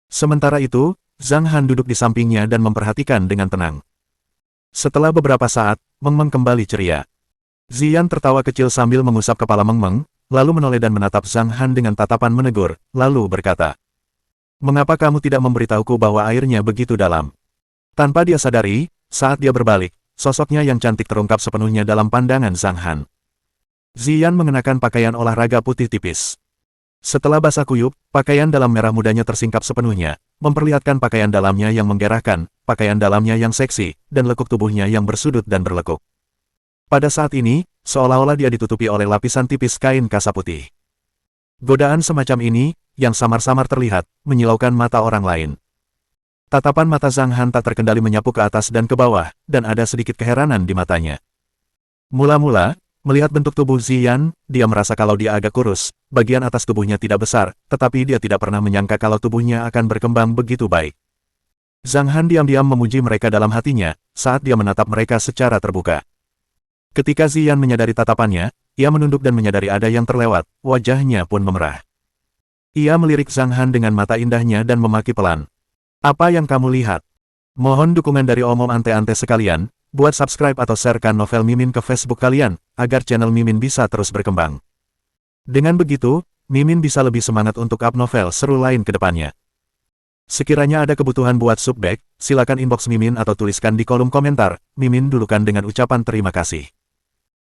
Sementara itu, Zhang Han duduk di sampingnya dan memperhatikan dengan tenang. Setelah beberapa saat, Meng Meng kembali ceria. Ziyan tertawa kecil sambil mengusap kepala Meng Meng, lalu menoleh dan menatap Zhang Han dengan tatapan menegur, lalu berkata, "Mengapa kamu tidak memberitahuku bahwa airnya begitu dalam?" Tanpa dia sadari, saat dia berbalik, sosoknya yang cantik terungkap sepenuhnya dalam pandangan Zhang Han. Ziyan mengenakan pakaian olahraga putih tipis. Setelah basah kuyup, pakaian dalam merah mudanya tersingkap sepenuhnya, memperlihatkan pakaian dalamnya yang menggerahkan, pakaian dalamnya yang seksi, dan lekuk tubuhnya yang bersudut dan berlekuk. Pada saat ini, seolah-olah dia ditutupi oleh lapisan tipis kain kasa putih. Godaan semacam ini, yang samar-samar terlihat, menyilaukan mata orang lain. Tatapan mata Zhang Han tak terkendali menyapu ke atas dan ke bawah, dan ada sedikit keheranan di matanya. Mula-mula, melihat bentuk tubuh Ziyan, dia merasa kalau dia agak kurus, bagian atas tubuhnya tidak besar, tetapi dia tidak pernah menyangka kalau tubuhnya akan berkembang begitu baik. Zhang Han diam-diam memuji mereka dalam hatinya, saat dia menatap mereka secara terbuka. Ketika Ziyan menyadari tatapannya, ia menunduk dan menyadari ada yang terlewat, wajahnya pun memerah. Ia melirik Zhang Han dengan mata indahnya dan memaki pelan. "Apa yang kamu lihat?" Mohon dukungan dari omom ante-ante sekalian, buat subscribe atau sharekan novel Mimin ke Facebook kalian, agar channel Mimin bisa terus berkembang. Dengan begitu, Mimin bisa lebih semangat untuk up novel seru lain ke depannya. Sekiranya ada kebutuhan buat subback, silakan inbox Mimin atau tuliskan di kolom komentar, Mimin dulukan dengan ucapan terima kasih.